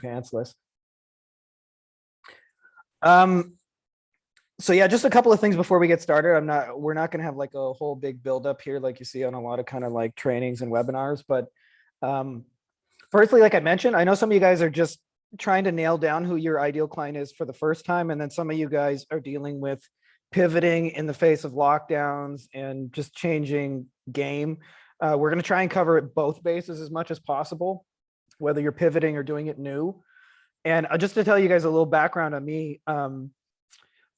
pantsless. So yeah, just a couple of things before we get started. We're not going to have like a whole big build up here like you see on a lot of kind of like trainings and webinars. But firstly, like I mentioned, I know some of you guys are just trying to nail down who your ideal client is for the first time. And then some of you guys are dealing with pivoting in the face of lockdowns and just changing game. We're going to try and cover both bases as much as possible, whether you're pivoting or doing it new. And just to tell you guys a little background on me,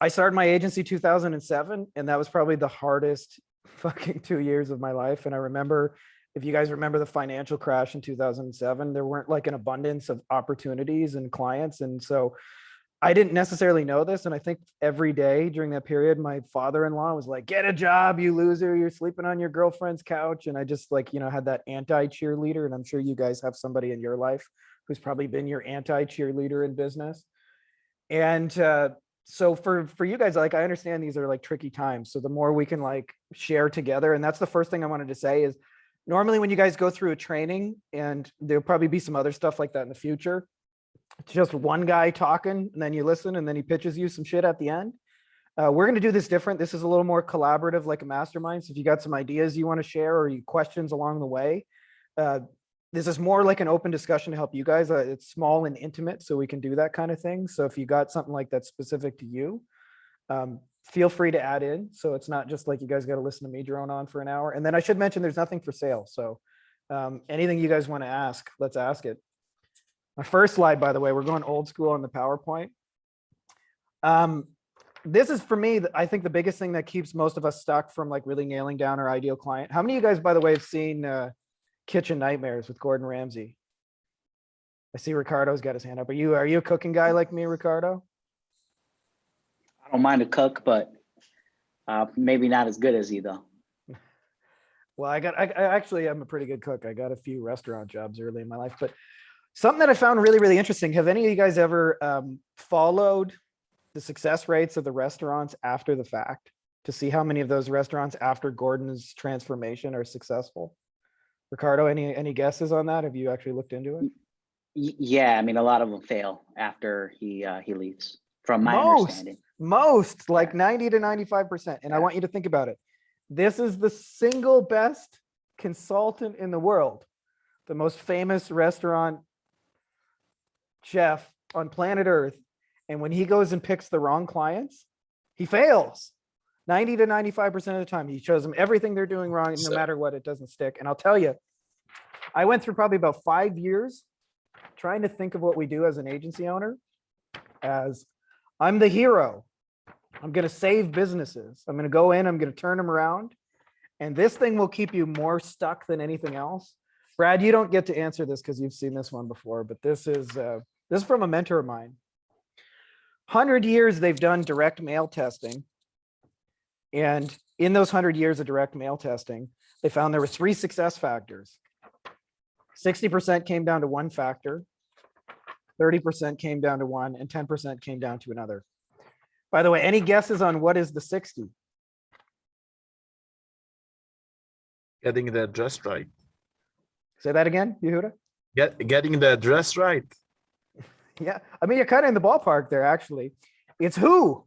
I started my agency 2007, and that was probably the hardest fucking 2 years of my life. And I remember, if you guys remember the financial crash in 2007, there weren't like an abundance of opportunities and clients. And so I didn't necessarily know this. And I think every day during that period, my father-in-law was like, get a job, you loser, you're sleeping on your girlfriend's couch. And I just like, had that anti-cheerleader. And I'm sure you guys have somebody in your life who's probably been your anti-cheerleader in business. And so for you guys, like, I understand these are like tricky times. So the more we can like share together, and that's the first thing I wanted to say is normally when you guys go through a training, and there'll probably be some other stuff like that in the future, it's just one guy talking and then you listen and then he pitches you some shit at the end. We're going to do this different. This is a little more collaborative, like a mastermind. So if you got some ideas you want to share or you questions along the way, this is more like an open discussion to help you guys. It's small and intimate, so we can do that kind of thing. So if you got something like that specific to you, feel free to add in. So it's not just like you guys got to listen to me drone on for an hour. And then I should mention there's nothing for sale. So anything you guys want to ask, let's ask it. My first slide, by the way, we're going old school on the PowerPoint. This is for me, I think the biggest thing that keeps most of us stuck from like really nailing down our ideal client. How many of you guys, by the way, have seen Kitchen Nightmares with Gordon Ramsay? I see Ricardo's got his hand up. Are you a cooking guy like me, Ricardo? I don't mind to cook, but maybe not as good as you though. Well, I actually am a pretty good cook. I got a few restaurant jobs early in my life, but something that I found really, really interesting. Have any of you guys ever followed the success rates of the restaurants after the fact to see how many of those restaurants after Gordon's transformation are successful? Ricardo, any guesses on that? Have you actually looked into it? Yeah, I mean, a lot of them fail after he leaves, from my understanding. Most, like 90 to 95%. And I want you to think about it. This is the single best consultant in the world, the most famous restaurant chef on planet Earth. And when he goes and picks the wrong clients, he fails 90 to 95% of the time. He shows them everything they're doing wrong, and no matter what, it doesn't stick. And I'll tell you, I went through probably about 5 years trying to think of what we do as an agency owner as I'm the hero. I'm going to save businesses. I'm going to go in, I'm going to turn them around. And this thing will keep you more stuck than anything else. Brad, you don't get to answer this because you've seen this one before, but this is from a mentor of mine. 100 years they've done direct mail testing. And in those 100 years of direct mail testing, they found there were 3 success factors. 60% came down to one factor, 30% came down to one, and 10% came down to another. By the way, any guesses on what is the 60? Getting the address right. Say that again, Yehuda? Getting the address right. Yeah, I mean, you're kind of in the ballpark there, actually. It's who.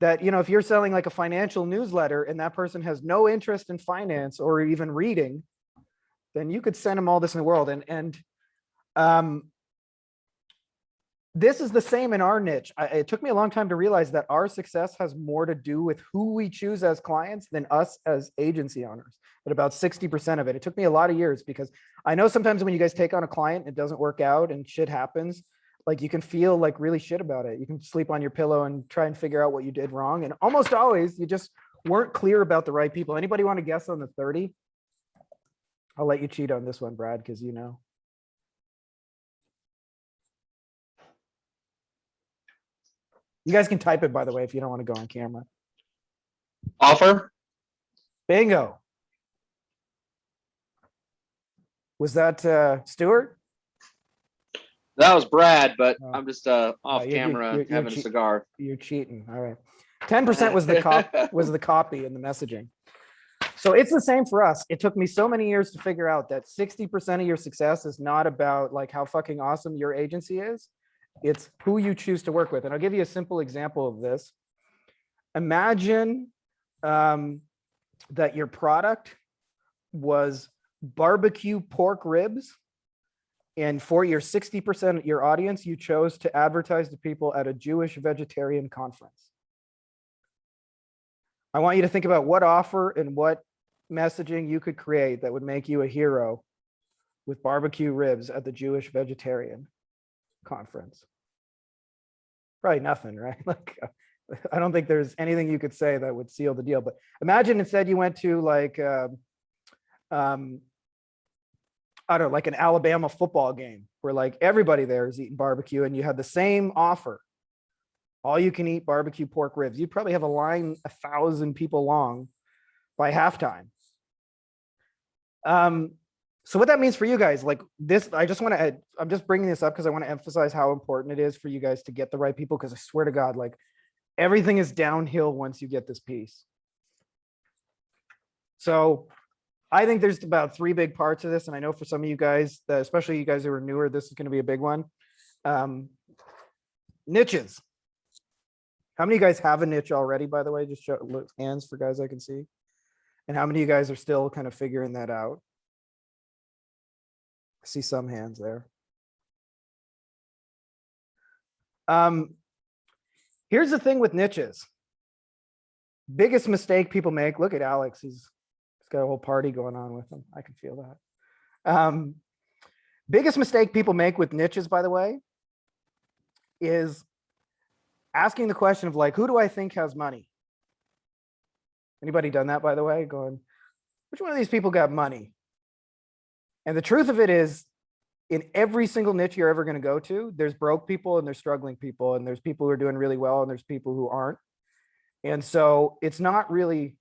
That, if you're selling like a financial newsletter and that person has no interest in finance or even reading, then you could send them all this in the world. And this is the same in our niche. It took me a long time to realize that our success has more to do with who we choose as clients than us as agency owners. But about 60% of it. It took me a lot of years because I know sometimes when you guys take on a client, it doesn't work out and shit happens. Like you can feel like really shit about it. You can sleep on your pillow and try and figure out what you did wrong. And almost always you just weren't clear about the right people. Anybody want to guess on the 30? I'll let you cheat on this one, Brad, because you know. You guys can type it, by the way, if you don't want to go on camera. Offer. Bingo. Was that Stuart? That was Brad, but Oh. I'm just off camera you're having a cigar. You're cheating. All right. 10% was the was the copy and the messaging. So it's the same for us. It took me so many years to figure out that 60% of your success is not about like how fucking awesome your agency is. It's who you choose to work with. And I'll give you a simple example of this. Imagine that your product was barbecue pork ribs. And for your 60% of your audience, you chose to advertise to people at a Jewish vegetarian conference. I want you to think about what offer and what messaging you could create that would make you a hero with barbecue ribs at the Jewish vegetarian conference. Probably nothing, right? Like, I don't think there's anything you could say that would seal the deal. But imagine instead you went to like, I don't know, like an Alabama football game where like everybody there is eating barbecue and you had the same offer. All you can eat barbecue pork ribs. You'd probably have a line 1,000 people long by halftime. So what that means for you guys, like this, I just want to add, I'm just bringing this up because I want to emphasize how important it is for you guys to get the right people. Because I swear to God, like everything is downhill once you get this piece. So I think there's about 3 big parts of this. And I know for some of you guys, especially you guys who are newer, this is going to be a big one. Niches. How many of you guys have a niche already, by the way? Just show hands for guys I can see. And how many of you guys are still kind of figuring that out? I see some hands there. Here's the thing with niches. Biggest mistake people make, look at Alex, he's got a whole party going on with him. I can feel that. Biggest mistake people make with niches, by the way, is asking the question of like, who do I think has money? Anybody done that, by the way? Going, which one of these people got money? And the truth of it is, in every single niche you're ever going to go to, there's broke people and there's struggling people, and there's people who are doing really well and there's people who aren't. And so it's not really,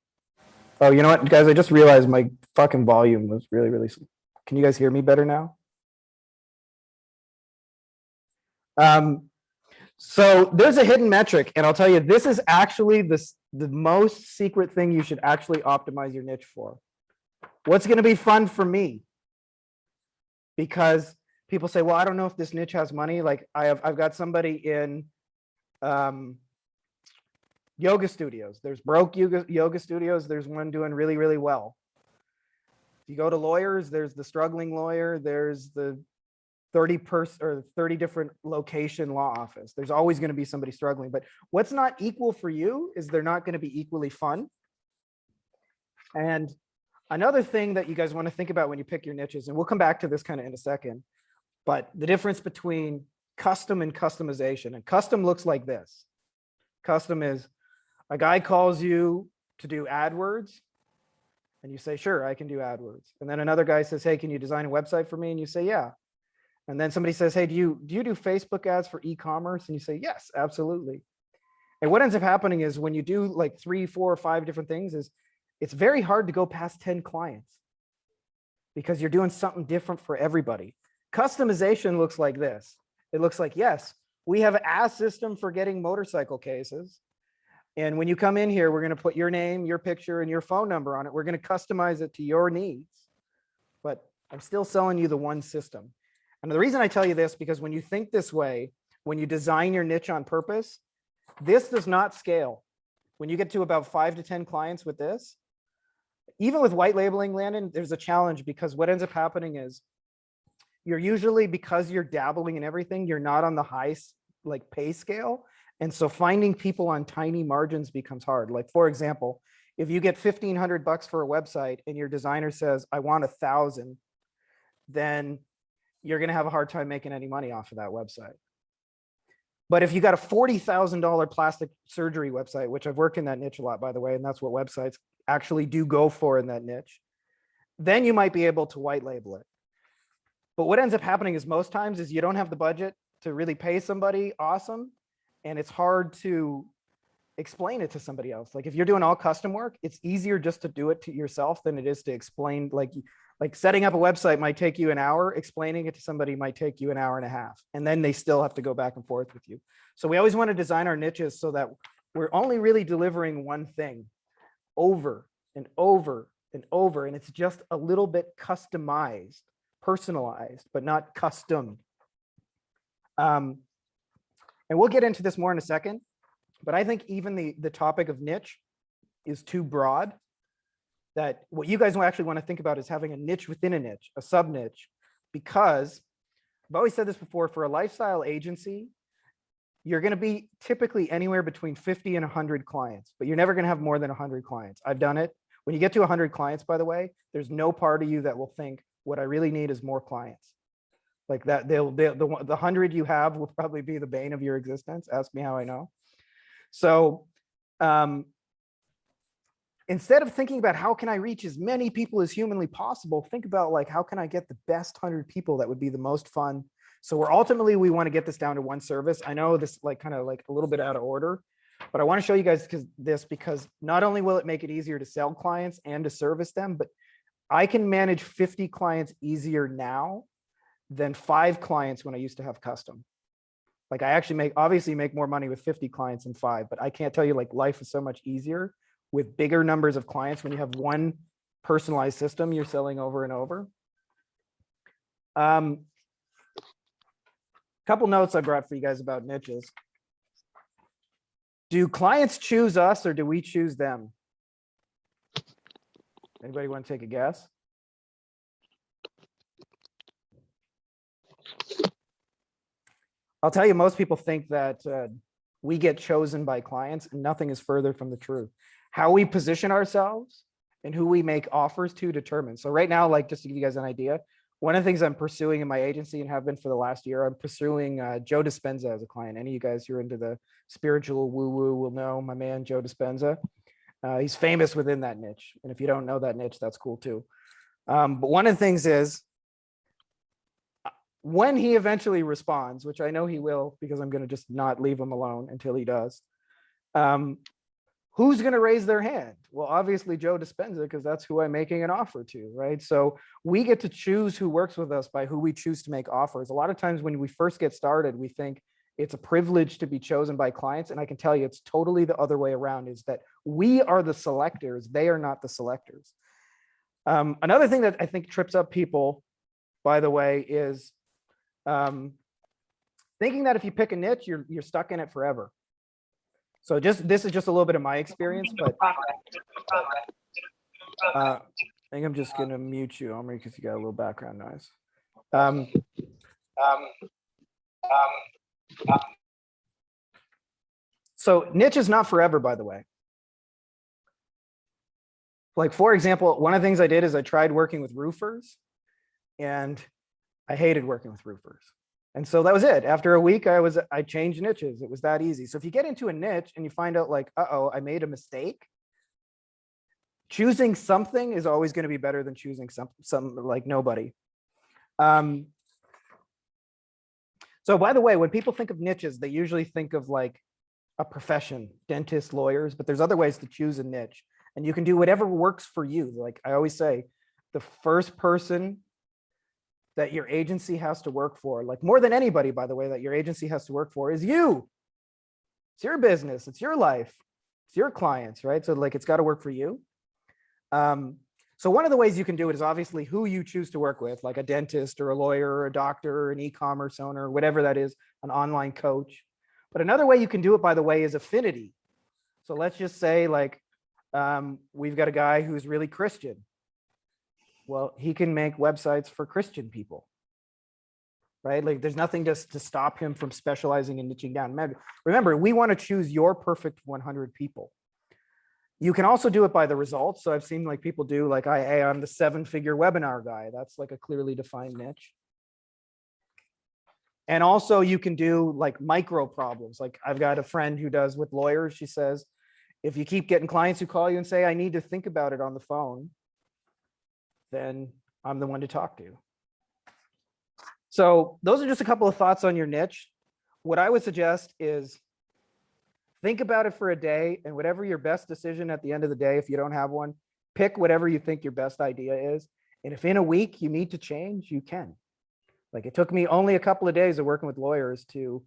oh, you know what, guys, I just realized my fucking volume was really, really, can you guys hear me better now? So there's a hidden metric, and I'll tell you, this is actually the most secret thing you should actually optimize your niche for. What's going to be fun for me? Because people say, well, I don't know if this niche has money. Like I've got somebody in yoga studios. There's broke yoga studios. There's one doing really, really well. If you go to lawyers, there's the struggling lawyer. There's the 30 different location law office. There's always going to be somebody struggling. But what's not equal for you is they're not going to be equally fun. And another thing that you guys want to think about when you pick your niches, and we'll come back to this kind of in a second, but the difference between custom and customization. And custom looks like this. Custom is a guy calls you to do AdWords, and you say, sure, I can do AdWords. And then another guy says, hey, can you design a website for me? And you say, yeah. And then somebody says, hey, do you do Facebook ads for e-commerce? And you say, yes, absolutely. And what ends up happening is when you do like 3, 4, or 5 different things is it's very hard to go past 10 clients because you're doing something different for everybody. Customization looks like this. It looks like, yes, we have a system for getting motorcycle cases. And when you come in here, we're going to put your name, your picture, and your phone number on it. We're going to customize it to your needs. But I'm still selling you the one system. And the reason I tell you this, because when you think this way, when you design your niche on purpose, this does not scale. When you get to about 5 to 10 clients with this, even with white labeling, Landon, there's a challenge because what ends up happening is you're usually, because you're dabbling in everything, you're not on the high like pay scale. And so finding people on tiny margins becomes hard. Like, for example, if you get $1,500 for a website and your designer says, I want 1,000, then you're going to have a hard time making any money off of that website. But if you got a $40,000 plastic surgery website, which I've worked in that niche a lot, by the way, and that's what websites actually do go for in that niche, then you might be able to white label it. But what ends up happening is most times is you don't have the budget to really pay somebody awesome. And it's hard to explain it to somebody else. Like if you're doing all custom work, it's easier just to do it to yourself than it is to explain. Like setting up a website might take you an hour, explaining it to somebody might take you an hour and a half. And then they still have to go back and forth with you. So we always want to design our niches so that we're only really delivering one thing over and over and over, and it's just a little bit customized, personalized, but not custom. And we'll get into this more in a second, but I think even the topic of niche is too broad, that what you guys actually want to think about is having a niche within a niche, a sub niche, because I've always said this before, for a lifestyle agency, you're going to be typically anywhere between 50 and 100 clients, but you're never going to have more than 100 clients. I've done it. When you get to 100 clients, by the way, there's no part of you that will think what I really need is more clients. Like that, the 100 you have will probably be the bane of your existence. Ask me how I know. So instead of thinking about how can I reach as many people as humanly possible, think about like, how can I get the best 100 people that would be the most fun? So we want to get this down to one service. I know this like kind of like a little bit out of order, but I want to show you guys because not only will it make it easier to sell clients and to service them, but I can manage 50 clients easier now than 5 clients when I used to have custom. Like I actually obviously make more money with 50 clients than 5, but I can't tell you, like, life is so much easier with bigger numbers of clients when you have one personalized system you're selling over and over. Couple notes I brought for you guys about niches. Do clients choose us or do we choose them? Anybody want to take a guess? I'll tell you, most people think that we get chosen by clients, and nothing is further from the truth. How we position ourselves and who we make offers to determine. So right now, like, just to give you guys an idea, one of the things I'm pursuing in my agency and have been for the last year, I'm pursuing Joe Dispenza as a client. Any of you guys who are into the spiritual woo-woo will know my man, Joe Dispenza. He's famous within that niche. And if you don't know that niche, that's cool too. But one of the things is, when he eventually responds, which I know he will, because I'm going to just not leave him alone until he does, who's going to raise their hand? Well, obviously Joe Dispenza, because that's who I'm making an offer to, right? So we get to choose who works with us by who we choose to make offers. A lot of times when we first get started, we think it's a privilege to be chosen by clients. And I can tell you it's totally the other way around, is that we are the selectors. They are not the selectors. Another thing that I think trips up people, by the way, is thinking that if you pick a niche, you're stuck in it forever. So this is just a little bit of my experience, but I think I'm just gonna mute you, Omri, because you got a little background noise. So niche is not forever, by the way. Like, for example, one of the things I did is I tried working with roofers, and I hated working with roofers. And so that was it. After a week, I changed niches. It was that easy. So if you get into a niche and you find out like, uh-oh, I made a mistake, choosing something is always going to be better than choosing some like nobody. So by the way, when people think of niches, they usually think of like a profession, dentists, lawyers, but there's other ways to choose a niche, and you can do whatever works for you. Like I always say, the first person that your agency has to work for, like more than anybody, by the way, that your agency has to work for is you. It's your business, it's your life, it's your clients, right? So like, it's got to work for you. So one of the ways you can do it is obviously who you choose to work with, like a dentist or a lawyer or a doctor or an e-commerce owner, whatever that is, an online coach. But another way you can do it, by the way, is affinity. So let's just say like, we've got a guy who's really Christian. Well, he can make websites for Christian people, right? Like there's nothing to stop him from specializing and niching down. Remember, we want to choose your perfect 100 people. You can also do it by the results. So I've seen like people do like, I'm the 7-figure webinar guy. That's like a clearly defined niche. And also you can do like micro problems. Like I've got a friend who does with lawyers. She says, if you keep getting clients who call you and say, I need to think about it on the phone, then I'm the one to talk to. So those are just a couple of thoughts on your niche. What I would suggest is think about it for a day, and whatever your best decision at the end of the day, if you don't have one, pick whatever you think your best idea is. And if in a week you need to change, you can. Like it took me only a couple of days of working with lawyers to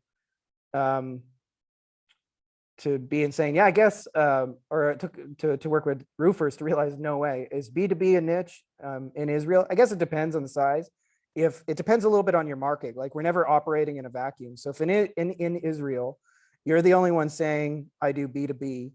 to be insane. Yeah, I guess, or it took to work with roofers to realize no way. Is B2B a niche in Israel? I guess it depends on the size. If it depends a little bit on your market, like we're never operating in a vacuum. So if in Israel, you're the only one saying I do B2B,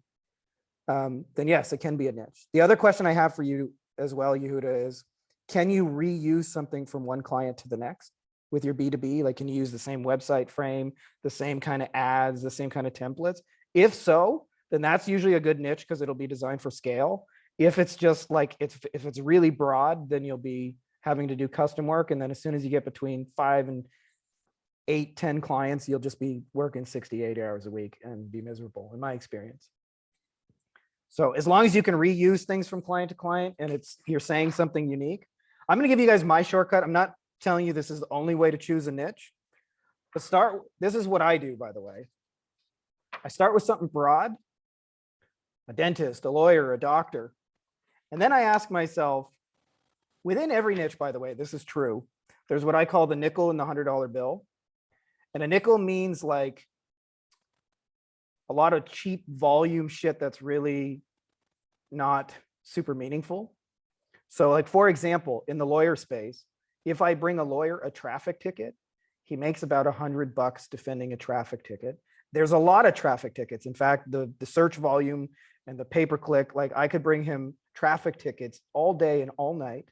then yes, it can be a niche. The other question I have for you as well, Yehuda, is can you reuse something from one client to the next with your B2B? Like, can you use the same website frame, the same kind of ads, the same kind of templates? If so, then that's usually a good niche because it'll be designed for scale. If it's just like, if it's really broad, then you'll be having to do custom work. And then as soon as you get between 5 and 8, 10 clients, you'll just be working 68 hours a week and be miserable, in my experience. So as long as you can reuse things from client to client and you're saying something unique, I'm going to give you guys my shortcut. I'm not telling you this is the only way to choose a niche, but this is what I do, by the way. I start with something broad, a dentist, a lawyer, a doctor. And then I ask myself, within every niche, by the way, this is true. There's what I call the nickel and the $100 bill. And a nickel means like a lot of cheap volume shit that's really not super meaningful. So like, for example, in the lawyer space, if I bring a lawyer a traffic ticket, he makes about $100 defending a traffic ticket. There's a lot of traffic tickets. In fact, the search volume and the pay-per-click, like I could bring him traffic tickets all day and all night.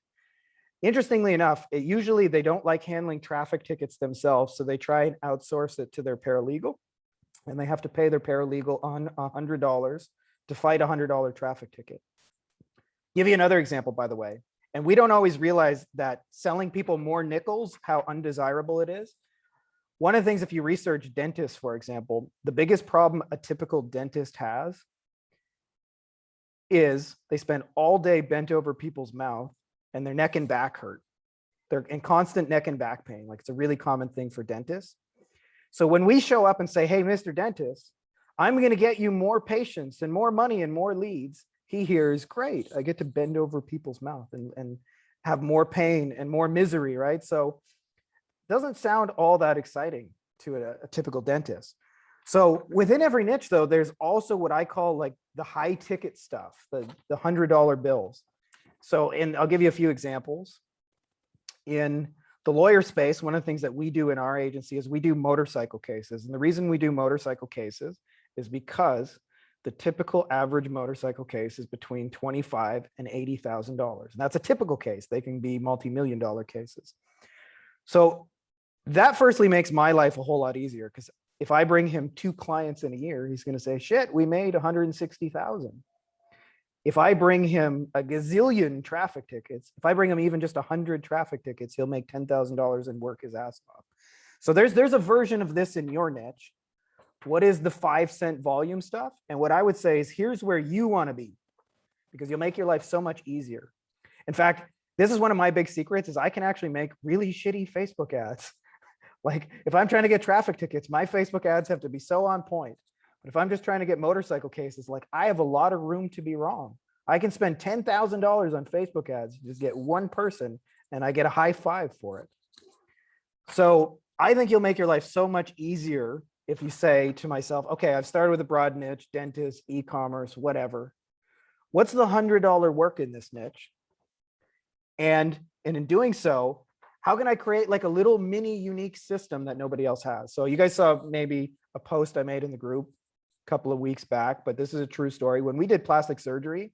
Interestingly enough, usually they don't like handling traffic tickets themselves, so they try and outsource it to their paralegal, and they have to pay their paralegal on $100 to fight a $100 traffic ticket. Give you another example, by the way, and we don't always realize that selling people more nickels, how undesirable it is. One of the things, if you research dentists, for example, the biggest problem a typical dentist has is they spend all day bent over people's mouth and their neck and back hurt. They're in constant neck and back pain. Like, it's a really common thing for dentists. So when we show up and say, hey, Mr. Dentist, I'm going to get you more patients and more money and more leads, he hears, great, I get to bend over people's mouth and have more pain and more misery, right? So it doesn't sound all that exciting to a typical dentist. So within every niche, though, there's also what I call like the high ticket stuff, the $100 bills. So, and I'll give you a few examples. In the lawyer space, one of the things that we do in our agency is we do motorcycle cases. And the reason we do motorcycle cases is because the typical average motorcycle case is between $25,000 and $80,000. And that's a typical case. They can be multi-million-dollar cases. So that firstly makes my life a whole lot easier, because if I bring him 2 clients in a year, he's going to say, shit, we made 160,000. If I bring him a gazillion traffic tickets, if I bring him even just 100 traffic tickets, he'll make $10,000 and work his ass off. So there's a version of this in your niche. What is the 5-cent volume stuff? And what I would say is, here's where you want to be, because you'll make your life so much easier. In fact, this is one of my big secrets, is I can actually make really shitty Facebook ads. Like, if I'm trying to get traffic tickets, my Facebook ads have to be so on point. But if I'm just trying to get motorcycle cases, like, I have a lot of room to be wrong. I can spend $10,000 on Facebook ads to just get one person, and I get a high five for it. So I think you'll make your life so much easier if you say to myself, okay, I've started with a broad niche, dentist, e-commerce, whatever. What's the $100 work in this niche? And in doing so, how can I create like a little mini unique system that nobody else has? So you guys saw maybe a post I made in the group a couple of weeks back, but this is a true story. When we did plastic surgery,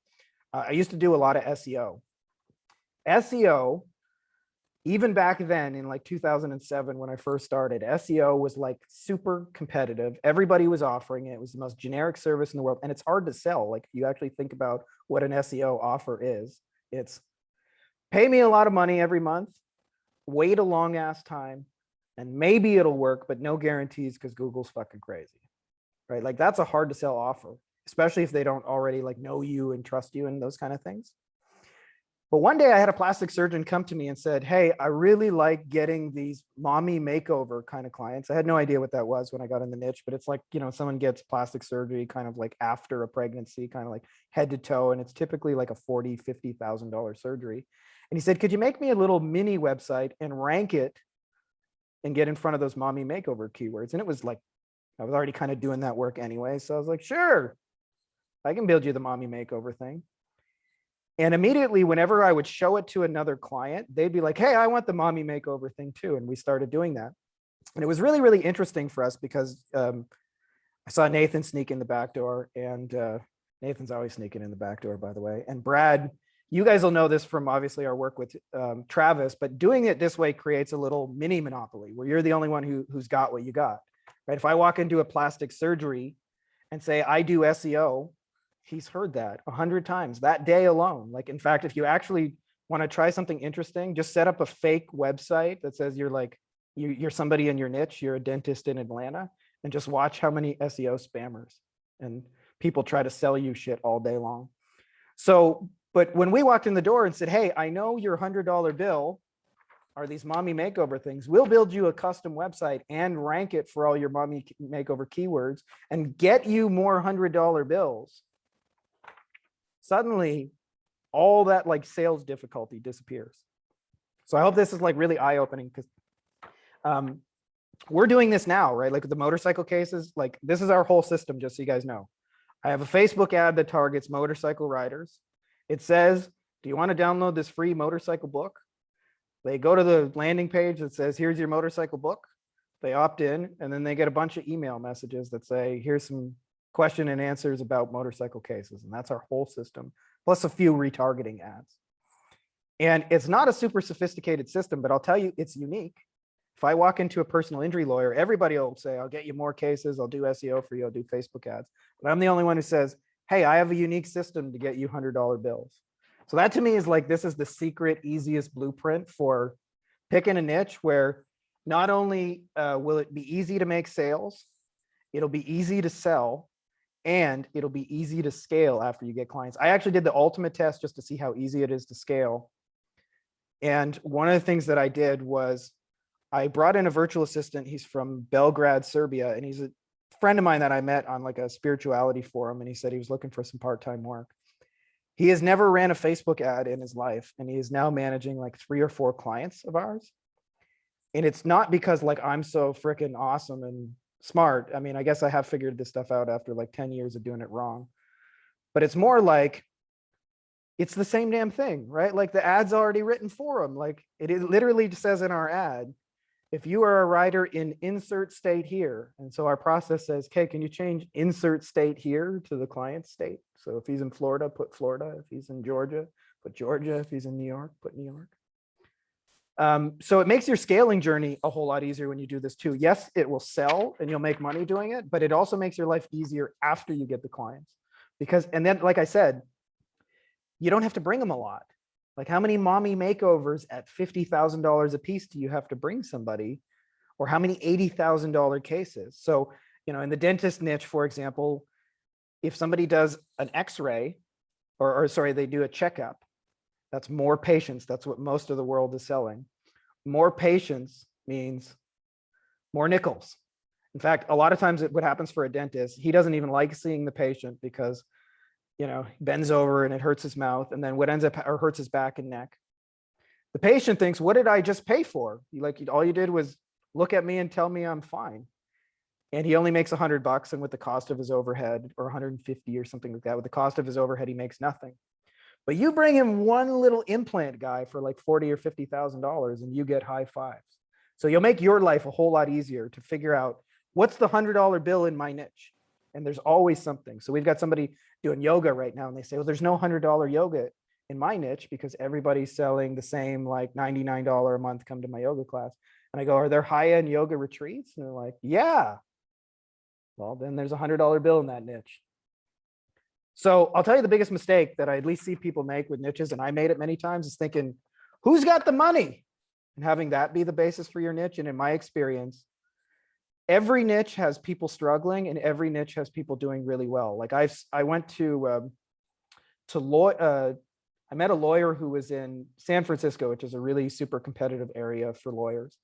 I used to do a lot of SEO. SEO, even back then in like 2007, when I first started, SEO was like super competitive. Everybody was offering it. It was the most generic service in the world. And it's hard to sell. Like, if you actually think about what an SEO offer is, it's pay me a lot of money every month, wait a long ass time, and maybe it'll work, but no guarantees because Google's fucking crazy, right? Like, that's a hard to sell offer, especially if they don't already like know you and trust you and those kind of things. But one day I had a plastic surgeon come to me and said, hey, I really like getting these mommy makeover kind of clients. I had no idea what that was when I got in the niche, but it's like, you know, someone gets plastic surgery kind of like after a pregnancy, kind of like head to toe. And it's typically like a $40,000, $50,000 surgery. And he said, could you make me a little mini website and rank it and get in front of those mommy makeover keywords? And it was like I was already kind of doing that work anyway. So I was like, sure, I can build you the mommy makeover thing. And immediately, whenever I would show it to another client, they'd be like, hey, I want the mommy makeover thing too. And we started doing that. And it was really, really interesting for us because I saw Nathan sneak in the back door, and Nathan's always sneaking in the back door, by the way. And Brad, you guys will know this from obviously our work with Travis, but doing it this way creates a little mini monopoly where you're the only one who's got what you got, right? If I walk into a plastic surgery and say, I do SEO, he's heard that 100 times that day alone. Like, in fact, if you actually want to try something interesting, just set up a fake website that says you're like, you're somebody in your niche, you're a dentist in Atlanta, and just watch how many SEO spammers and people try to sell you shit all day long. So, but when we walked in the door and said, hey, I know your $100 bill are these mommy makeover things. We'll build you a custom website and rank it for all your mommy makeover keywords and get you more $100 bills. Suddenly, all that like sales difficulty disappears. So I hope this is like really eye-opening, because we're doing this now, right? Like the motorcycle cases, like this is our whole system, just so you guys know. I have a Facebook ad that targets motorcycle riders. It says, do you want to download this free motorcycle book? They go to the landing page that says, here's your motorcycle book. They opt in, and then they get a bunch of email messages that say, here's some question and answers about motorcycle cases. And that's our whole system, plus a few retargeting ads. And it's not a super sophisticated system, but I'll tell you, it's unique. If I walk into a personal injury lawyer, everybody will say, I'll get you more cases, I'll do SEO for you, I'll do Facebook ads. But I'm the only one who says, hey, I have a unique system to get you $100 bills. So that to me is like, this is the secret, easiest blueprint for picking a niche where not only will it be easy to make sales, it'll be easy to sell, and it'll be easy to scale after you get clients. I actually did the ultimate test just to see how easy it is to scale. And one of the things that I did was I brought in a virtual assistant. He's from Belgrade, Serbia, and he's a friend of mine that I met on like a spirituality forum. And he said he was looking for some part-time work. He has never ran a Facebook ad in his life, and he is now managing like 3 or 4 clients of ours. And it's not because like I'm so freaking awesome and smart. I mean, I guess I have figured this stuff out after like 10 years of doing it wrong. But it's more like, it's the same damn thing, right? Like the ad's already written for them. Like it literally says in our ad, if you are a rider in insert state here. And so our process says, okay, can you change insert state here to the client's state? So if he's in Florida, put Florida. If he's in Georgia, put Georgia. If he's in New York, put New York. So it makes your scaling journey a whole lot easier when you do this too. Yes, it will sell and you'll make money doing it, but it also makes your life easier after you get the clients. Because, and then, like I said, you don't have to bring them a lot. Like how many mommy makeovers at $50,000 a piece do you have to bring somebody? Or how many $80,000 cases? So, you know, in the dentist niche, for example, if somebody does an x-ray or sorry, they do a checkup, that's more patients. That's what most of the world is selling. More patients means more nickels. In fact, a lot of times what happens for a dentist, he doesn't even like seeing the patient because, you know, he bends over and it hurts his mouth, and then what ends up or hurts his back and neck. The patient thinks, what did I just pay for? Like all you did was look at me and tell me I'm fine. And he only makes $100, and with the cost of his overhead, or 150 or something like that, with the cost of his overhead, he makes nothing. But you bring him one little implant guy for like $40,000 or $50,000 and you get high fives. So you'll make your life a whole lot easier to figure out what's the $100 bill in my niche. And there's always something. So we've got somebody doing yoga right now, and they say, well, there's no $100 yoga in my niche because everybody's selling the same like $99 a month, come to my yoga class. And I go, are there high-end yoga retreats? And they're like, yeah. Well, then there's a $100 bill in that niche. So I'll tell you the biggest mistake that I at least see people make with niches, and I made it many times, is thinking, who's got the money? And having that be the basis for your niche. And in my experience, every niche has people struggling and every niche has people doing really well. Like I went to I met a lawyer who was in San Francisco, which is a really super competitive area for lawyers.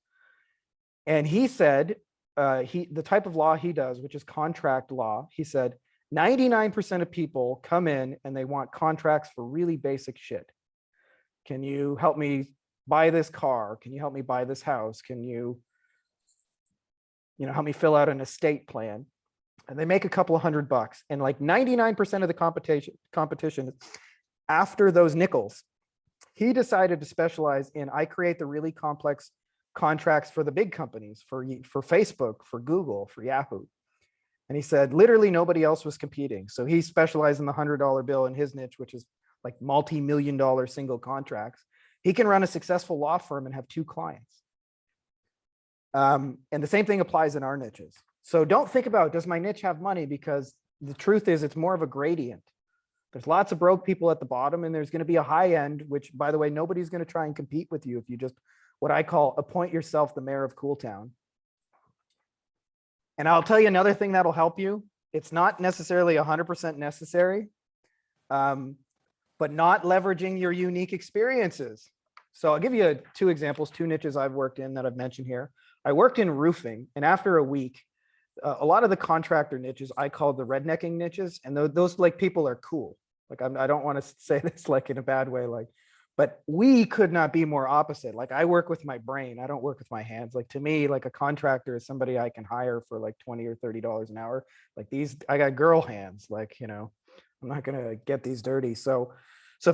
And he said, the type of law he does, which is contract law, he said, 99% of people come in and they want contracts for really basic shit. Can you help me buy this car? Can you help me buy this house? Can you help me fill out an estate plan. And they make a couple of $100, and like 99% of the competition after those nickels, he decided to specialize in, I create the really complex contracts for the big companies, for Facebook, for Google, for Yahoo. And he said, literally nobody else was competing. So he specialized in the $100 bill in his niche, which is like multi-million-dollar single contracts. He can run a successful law firm and have 2 clients. And the same thing applies in our niches. So don't think about, does my niche have money? Because the truth is it's more of a gradient. There's lots of broke people at the bottom, and there's going to be a high end, which, by the way, nobody's going to try and compete with you if you just, what I call, appoint yourself the mayor of Cool Town. And I'll tell you another thing that'll help you. It's not necessarily 100% necessary, but not leveraging your unique experiences. So I'll give you 2 examples, 2 niches I've worked in that I've mentioned here. I worked in roofing, and after a week, a lot of the contractor niches I call the rednecking niches, and those like people are cool. Like I don't want to say this like in a bad way, like, but we could not be more opposite. Like I work with my brain, I don't work with my hands. Like to me, like a contractor is somebody I can hire for like $20 or $30 an hour. Like these, I got girl hands. Like I'm not gonna get these dirty. So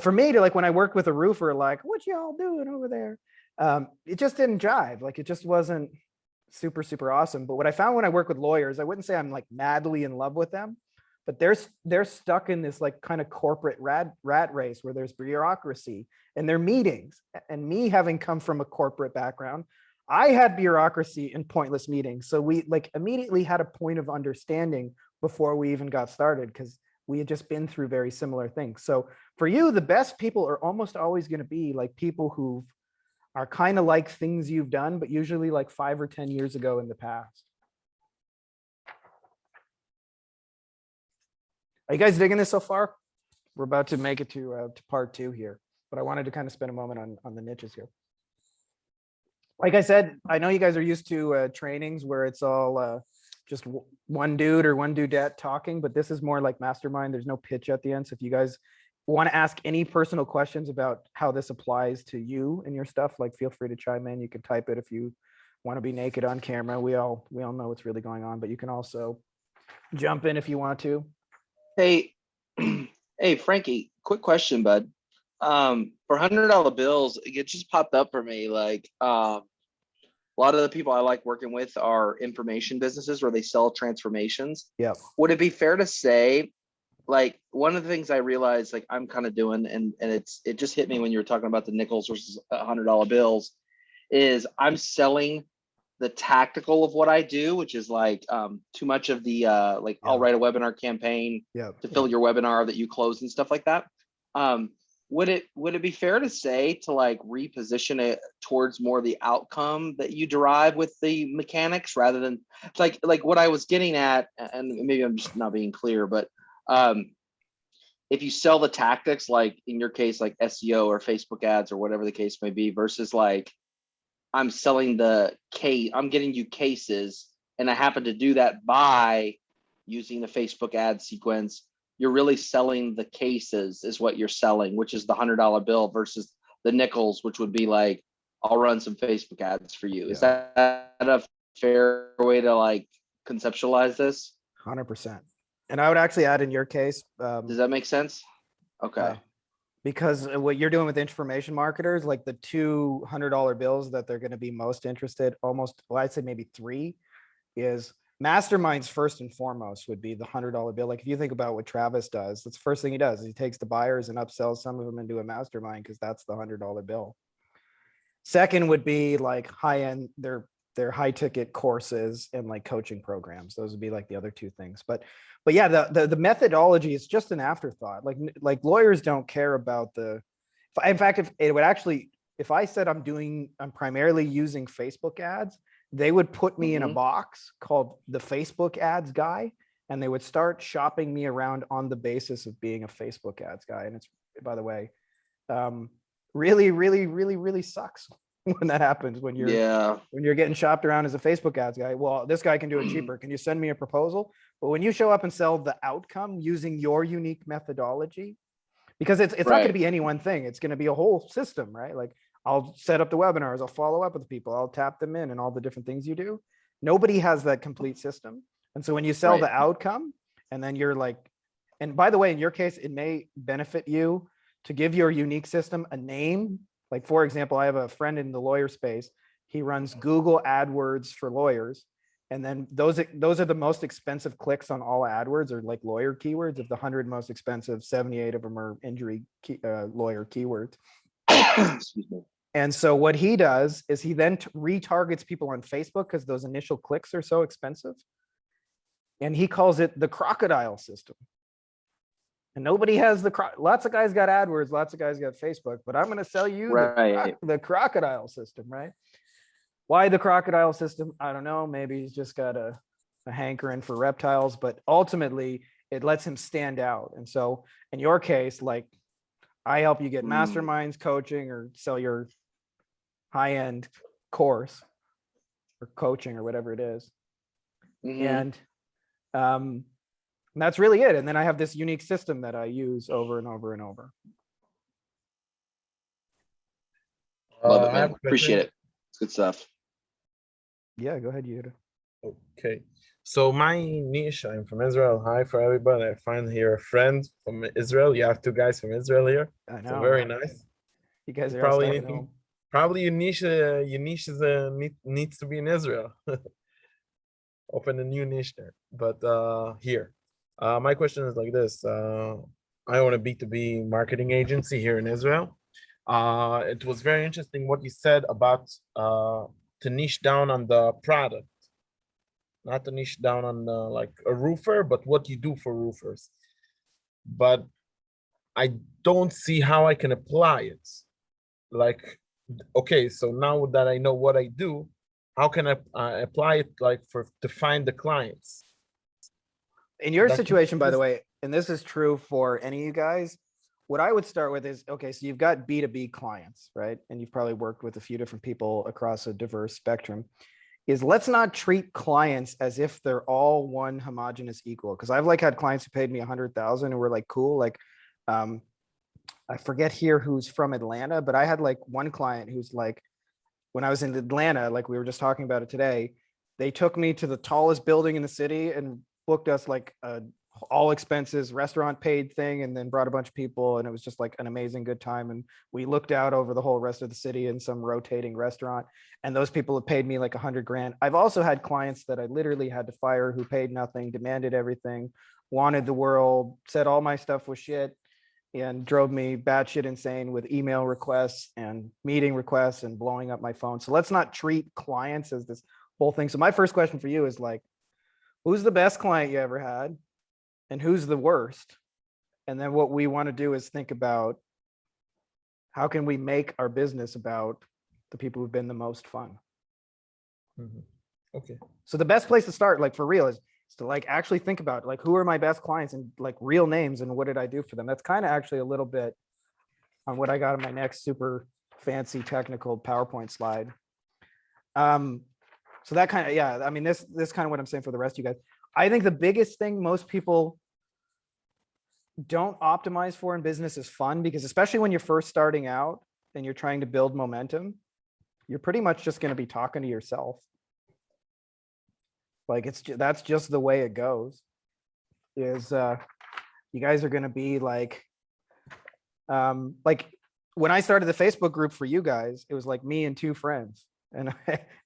for me to, like, when I worked with a roofer, like, what y'all doing over there? It just didn't jive. Like it just wasn't super, super awesome. But what I found when I work with lawyers, I wouldn't say I'm like madly in love with them, but they're stuck in this like kind of corporate rat race where there's bureaucracy and their meetings. And me having come from a corporate background, I had bureaucracy and pointless meetings. So we like immediately had a point of understanding before we even got started, because we had just been through very similar things. So for you, the best people are almost always going to be like people who are kind of like things you've done, but usually like 5 or 10 years ago in the past. Are you guys digging this so far? We're about to make it to part 2 here, but I wanted to kind of spend a moment on the niches here. Like I said, I know you guys are used to trainings where it's all just one dude or one dudette talking, but this is more like mastermind. There's no pitch at the end. So if you guys want to ask any personal questions about how this applies to you and your stuff, like feel free to chime in. You can type it if you want to be naked on camera. We all know what's really going on, but you can also jump in if you want to. Hey, hey, Frankie, quick question, bud. For $100 bills, it just popped up for me. Like, a lot of the people I like working with are information businesses where they sell transformations. Yep. Would it be fair to say, like, one of the things I realized, like, I'm kind of doing, and it just hit me when you were talking about the nickels versus $100 bills, is I'm selling the tactical of what I do, which is like too much of the like, I'll write a webinar campaign to fill your webinar that you close and stuff like that. Would it be fair to say to like reposition it towards more the outcome that you derive with the mechanics rather than like what I was getting at, and maybe I'm just not being clear, but if you sell the tactics, like in your case, like SEO or Facebook ads or whatever the case may be, versus like I'm selling the case, I'm getting you cases, and I happen to do that by using the Facebook ad sequence. You're really selling the cases is what you're selling, which is the $100 bill versus the nickels, which would be like, I'll run some Facebook ads for you. Is that a fair way to like conceptualize this? 100%. And I would actually add in your case. Does that make sense? Okay. Because what you're doing with information marketers, like the $200 bills that they're going to be most interested, almost, well, I'd say maybe 3, is masterminds first and foremost would be the $100 bill. Like if you think about what Travis does, that's the first thing he does. He takes the buyers and upsells some of them into a mastermind because that's the $100 bill. Second would be like high-end, their high ticket courses and like coaching programs. Those would be like the other 2 things. But yeah, the methodology is just an afterthought. Like lawyers don't care about in fact, if I said I'm primarily using Facebook ads, they would put me in a box called the Facebook ads guy, and they would start shopping me around on the basis of being a Facebook ads guy. And it's, by the way, really, really, really, really sucks when that happens, when you're getting shopped around as a Facebook ads guy. Well, this guy can do it cheaper. Can you send me a proposal? But when you show up and sell the outcome using your unique methodology, because it's not going to be any one thing, it's going to be a whole system, right? Like I'll set up the webinars, I'll follow up with people, I'll tap them in, and all the different things you do. Nobody has that complete system. And so when you sell the Right. outcome and then you're like, and by the way, in your case, it may benefit you to give your unique system a name. Like, for example, I have a friend in the lawyer space. He runs Google AdWords for lawyers. And then those are the most expensive clicks on all AdWords are like lawyer keywords. Of the 100 most expensive, 78 of them are lawyer keywords. Excuse me. And so what he does is he then retargets people on Facebook because those initial clicks are so expensive. And he calls it the crocodile system. And nobody has lots of guys got AdWords, lots of guys got Facebook, but I'm going to sell you Right. the crocodile system, right? Why the crocodile system? I don't know. Maybe he's just got a hankering for reptiles, but ultimately it lets him stand out. And so in your case, like I help you get masterminds, coaching, or sell your high-end course or coaching or whatever it is. Mhm. And that's really it. And then I have this unique system that I use over and over and over. Love it, I have man. a Appreciate question. it. It's good stuff. Yeah, go ahead, Yehuda. Okay. So my niche, I'm from Israel. Hi for everybody. I find here a friend from Israel. You have two guys from Israel here. I So know. very nice. You guys So are all probably stuck at anything, home. probably your niche is needs to be in Israel. Open a new niche there. But here. My question is like this. I own a B2B marketing agency here in Israel. It was very interesting what you said about to niche down on the product, not to niche down on like a roofer, but what you do for roofers. But I don't see how I can apply it. Like, okay, so now that I know what I do, how can I apply it like to find the clients? In your That's- situation, by the way, and this is true for any of you guys, what I would start with is, okay, so you've got B2B clients, right? And you've probably worked with a few different people across a diverse spectrum. Is let's not treat clients as if they're all one homogenous equal. Cause I've like had clients who paid me 100,000 and were like, cool. Like, I forget here who's from Atlanta, but I had like one client who's like, when I was in Atlanta, like we were just talking about it today, they took me to the tallest building in the city and booked us like a all expenses restaurant paid thing, and then brought a bunch of people, and it was just like an amazing good time. And we looked out over the whole rest of the city in some rotating restaurant, and those people have paid me like 100 grand. I've also had clients that I literally had to fire who paid nothing, demanded everything, wanted the world, said all my stuff was shit, and drove me batshit insane with email requests and meeting requests and blowing up my phone. So let's not treat clients as this whole thing. So my first question for you is like, who's the best client you ever had and who's the worst? And then what we want to do is think about how can we make our business about the people who've been the most fun. Mhm. Okay. So the best place to start, like for real, is to like actually think about like who are my best clients and like real names and what did I do for them. That's kind of actually a little bit on what I got on my next super fancy technical PowerPoint slide. So that kind of, yeah, I mean, this kind of what I'm saying for the rest of you guys. I think the biggest thing most people don't optimize for in business is fun, because especially when you're first starting out and you're trying to build momentum, you're pretty much just going to be talking to yourself. Like that's just the way it goes. Is you guys are going to be like when I started the Facebook group for you guys, it was like me and two friends, and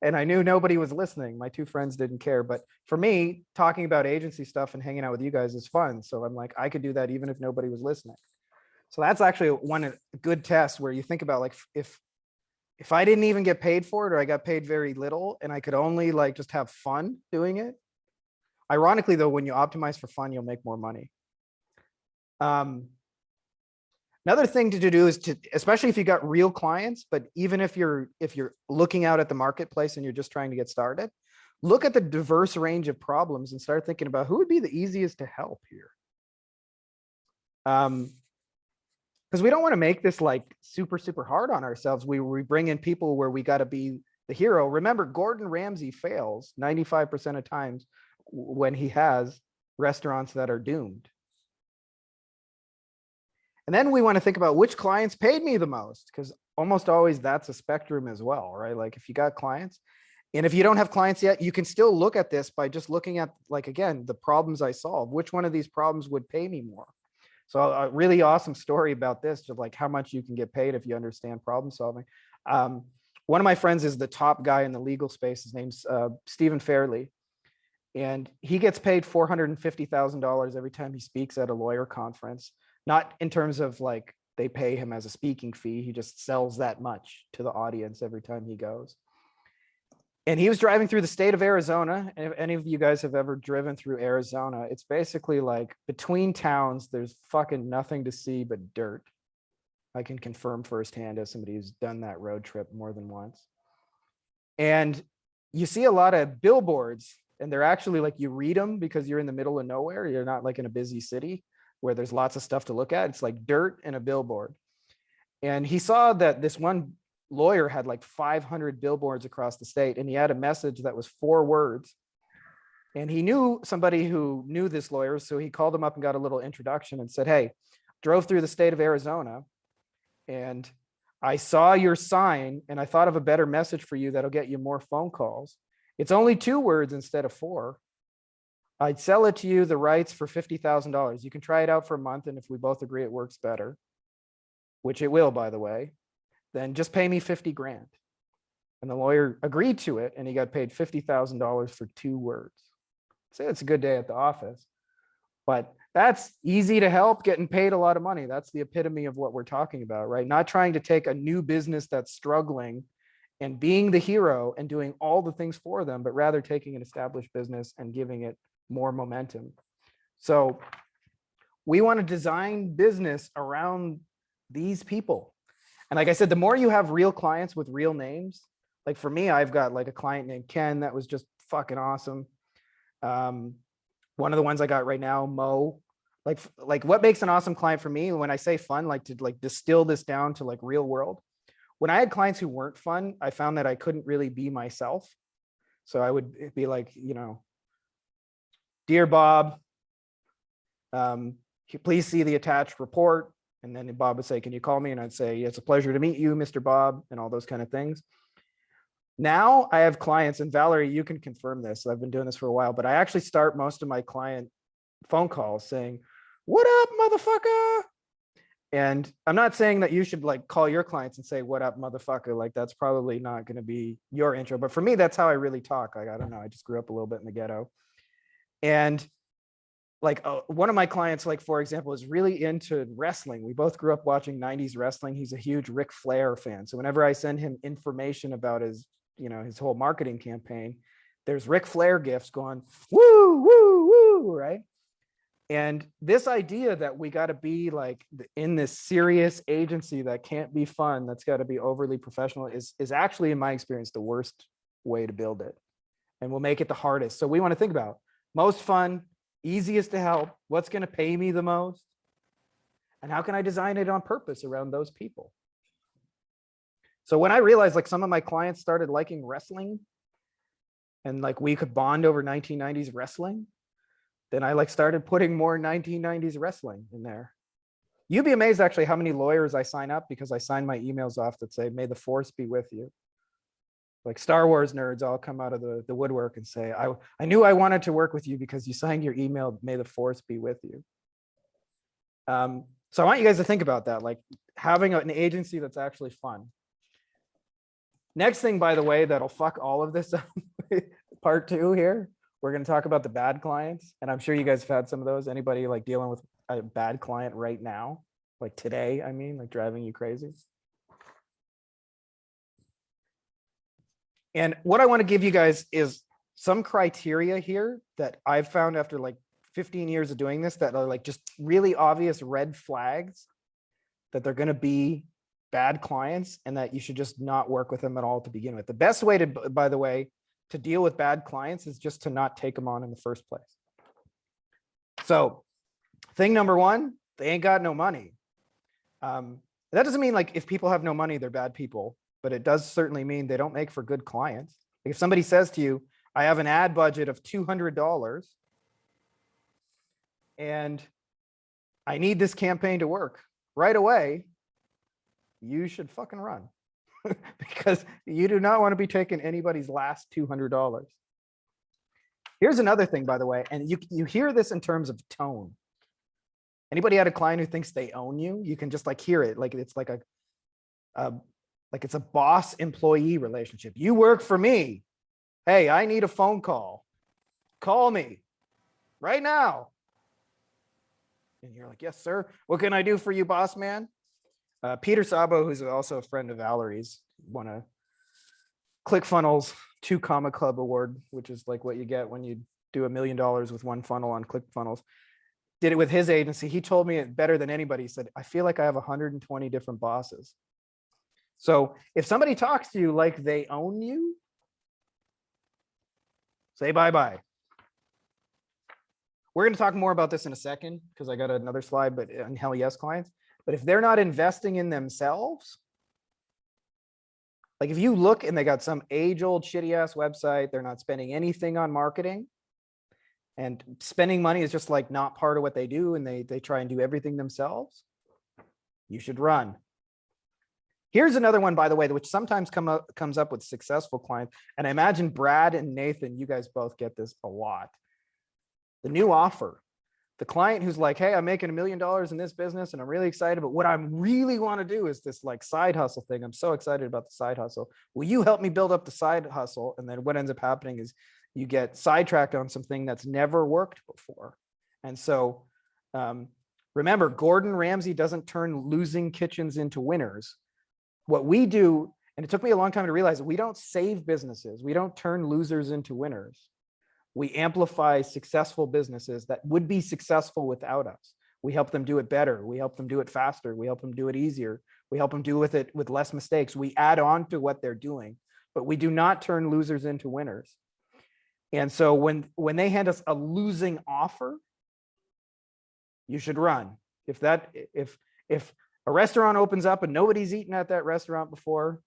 I knew nobody was listening. My two friends didn't care, but for me, talking about agency stuff and hanging out with you guys is fun. So I'm like, I could do that even if nobody was listening. So that's actually one good test where you think about like if I didn't even get paid for it, or I got paid very little and I could only like just have fun doing it. Ironically though, when you optimize for fun, you'll make more money. Another thing to do is to, especially if you got real clients, but even if you're looking out at the marketplace and you're just trying to get started, look at the diverse range of problems and start thinking about who would be the easiest to help here. Because we don't want to make this like super hard on ourselves. We bring in people where we got to be the hero. Remember, Gordon Ramsay fails 95% of times when he has restaurants that are doomed. And then we want to think about which clients paid me the most, because almost always that's a spectrum as well, right? Like if you got clients, And if you don't have clients yet, you can still look at this by just looking at, like, again, the problems I solve. Which one of these problems would pay me more? So a really awesome story about this, just like how much you can get paid if you understand problem solving. One of my friends is the top guy in the legal space. His name's Stephen Fairley. And he gets paid $450,000 every time he speaks at a lawyer conference. Not in terms of like they pay him as a speaking fee. He just sells that much to the audience every time he goes. And he was driving through the state of Arizona. And if any of you guys have ever driven through Arizona, it's basically like between towns, there's fucking nothing to see but dirt. I can confirm firsthand as somebody who's done that road trip more than once. And you see a lot of billboards, and they're actually like, you read them because you're in the middle of nowhere. You're not like in a busy city where there's lots of stuff to look at. It's like dirt and a billboard. And he saw that this one lawyer had like 500 billboards across the state, and he had a message that was 4 words. And he knew somebody who knew this lawyer, so he called him up and got a little introduction and said, hey, drove through the state of Arizona, and I saw your sign, and I thought of a better message for you that'll get you more phone calls. It's only 2 words instead of 4. I'd sell it to you, the rights, for $50,000. You can try it out for a month, and if we both agree it works better, which it will, by the way, then just pay me 50 grand. And the lawyer agreed to it, and he got paid $50,000 for 2 words. So it's a good day at the office, but that's easy to help, getting paid a lot of money. That's the epitome of what we're talking about, right? Not trying to take a new business that's struggling and being the hero and doing all the things for them, but rather taking an established business and giving it more momentum. So we want to design business around these people. And like I said, the more you have real clients with real names, like for me, I've got like a client named Ken that was just fucking awesome. One of the ones I got right now, Mo, like what makes an awesome client for me, when I say fun, like to like distill this down to like real world. When I had clients who weren't fun, I found that I couldn't really be myself. So I would be like, you know, dear Bob, please see the attached report. And then Bob would say, can you call me? And I'd say, it's a pleasure to meet you, Mr. Bob, and all those kind of things. Now I have clients, and Valerie, you can confirm this. I've been doing this for a while, but I actually start most of my client phone calls saying, what up, motherfucker? And I'm not saying that you should like call your clients and say, what up, motherfucker? Like that's probably not going to be your intro. But for me, that's how I really talk. Like, I don't know. I just grew up a little bit in the ghetto. And like one of my clients, like, for example, is really into wrestling. We both grew up watching 90s wrestling. He's a huge Ric Flair fan. So whenever I send him information about his, you know, his whole marketing campaign, there's Ric Flair gifts going, woo, woo, woo, right? And this idea that we got to be like in this serious agency that can't be fun, that's got to be overly professional, is actually, in my experience, the worst way to build it, and will make it the hardest. So we want to think about most fun, easiest to help, what's going to pay me the most, and how can I design it on purpose around those people. So when I realized like some of my clients started liking wrestling, and like we could bond over 1990s wrestling, then I like started putting more 1990s wrestling in there. You'd be amazed actually how many lawyers I sign up because I sign my emails off that say, may the force be with you. Like Star Wars nerds all come out of the woodwork and say, I knew I wanted to work with you because you signed your email, may the force be with you. So I want you guys to think about that, like having an agency that's actually fun. Next thing, by the way, that'll fuck all of this up, part 2 here. We're going to talk about the bad clients. And I'm sure you guys have had some of those. Anybody like dealing with a bad client right now? Like today, I mean, like driving you crazy? And what I want to give you guys is some criteria here that I've found after like 15 years of doing this that are like just really obvious red flags that they're going to be bad clients and that you should just not work with them at all to begin with. The best way to, by the way, to deal with bad clients is just to not take them on in the first place. So thing number 1, they ain't got no money. That doesn't mean like if people have no money, they're bad people, but it does certainly mean they don't make for good clients. Like if somebody says to you, I have an ad budget of $200 and I need this campaign to work right away, you should fucking run. because you do not want to be taking anybody's last $200. Here's another thing, by the way, and you hear this in terms of tone. Anybody had a client who thinks they own you? You can just like hear it, like it's like like it's a boss employee relationship. You work for me. Hey, I need a phone call. Call me right now. And you're like, yes, sir. What can I do for you, boss man? Peter Sabo, who's also a friend of Valerie's, won a ClickFunnels 2 Comma Club award, which is like what you get when you do $1 million with one funnel on ClickFunnels. Did it with his agency. He told me it better than anybody. He said, I feel like I have 120 different bosses. So if somebody talks to you like they own you, say bye-bye. We're going to talk more about this in a second because I got another slide, but on Hell Yes clients. But if they're not investing in themselves, like if you look and they got some age-old shitty ass website, they're not spending anything on marketing, and spending money is just like not part of what they do, and they try and do everything themselves, you should run. Here's another one, by the way, which sometimes comes up with successful clients. And I imagine Brad and Nathan, you guys both get this a lot. The new offer. The client who's like, hey, I'm making $1 million in this business and I'm really excited, but what I really want to do is this like side hustle thing. I'm so excited about the side hustle. Will you help me build up the side hustle? And then what ends up happening is you get sidetracked on something that's never worked before. And so remember, Gordon Ramsay doesn't turn losing kitchens into winners. What we do, and it took me a long time to realize, we don't save businesses. We don't turn losers into winners. We amplify successful businesses that would be successful without us. We help them do it better. We help them do it faster. We help them do it easier. We help them do it with less mistakes. We add on to what they're doing, but we do not turn losers into winners. And so when they hand us a losing offer, you should run. If a restaurant opens up and nobody's eaten at that restaurant before,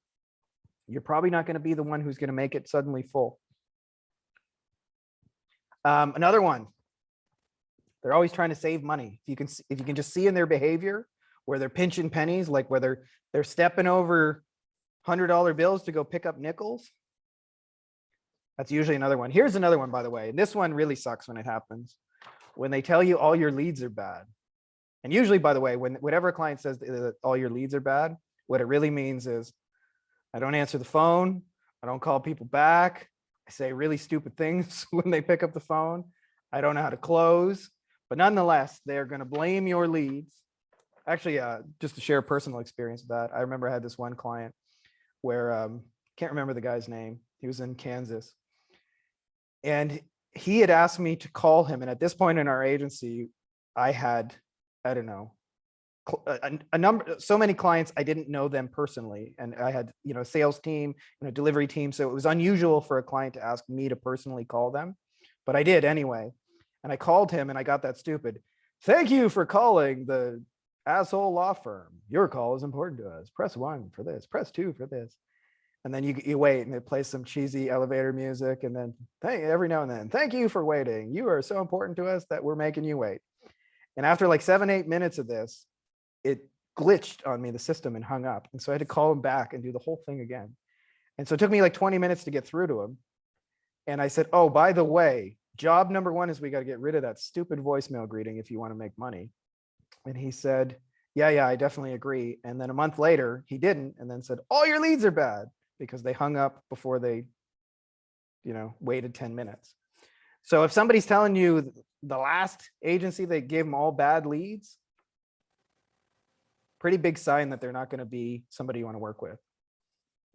you're probably not going to be the one who's going to make it suddenly full. Another one, they're always trying to save money. If you can just see in their behavior where they're pinching pennies, like whether they're stepping over $100 bills to go pick up nickels. That's usually another one. Here's another one, by the way. And this one really sucks when it happens. When they tell you all your leads are bad. And usually, by the way, whenever a client says that all your leads are bad, what it really means is I don't answer the phone. I don't call people back. I say really stupid things when they pick up the phone. I don't know how to close, but nonetheless, they're going to blame your leads. Actually, just to share a personal experience with that, I remember I had this one client where, can't remember the guy's name. He was in Kansas. And he had asked me to call him. And at this point in our agency, I had, I don't know, a number, so many clients, I didn't know them personally. And I had, a sales team and a delivery team. So it was unusual for a client to ask me to personally call them, but I did anyway. And I called him and I got that stupid, thank you for calling the asshole law firm. Your call is important to us. Press 1 for this, press 2 for this. And then you wait and it plays some cheesy elevator music. And then every now and then, thank you for waiting. You are so important to us that we're making you wait. And after like 7-8 minutes of this, it glitched on me, the system, and hung up. And so I had to call him back and do the whole thing again. And so it took me like 20 minutes to get through to him. And I said, oh, by the way, job number 1 is we got to get rid of that stupid voicemail greeting if you want to make money. And he said, yeah, I definitely agree. And then a month later, he didn't, and then said, all your leads are bad, because they hung up before they, waited 10 minutes. So if somebody's telling you the last agency, they gave them all bad leads, pretty big sign that they're not going to be somebody you want to work with.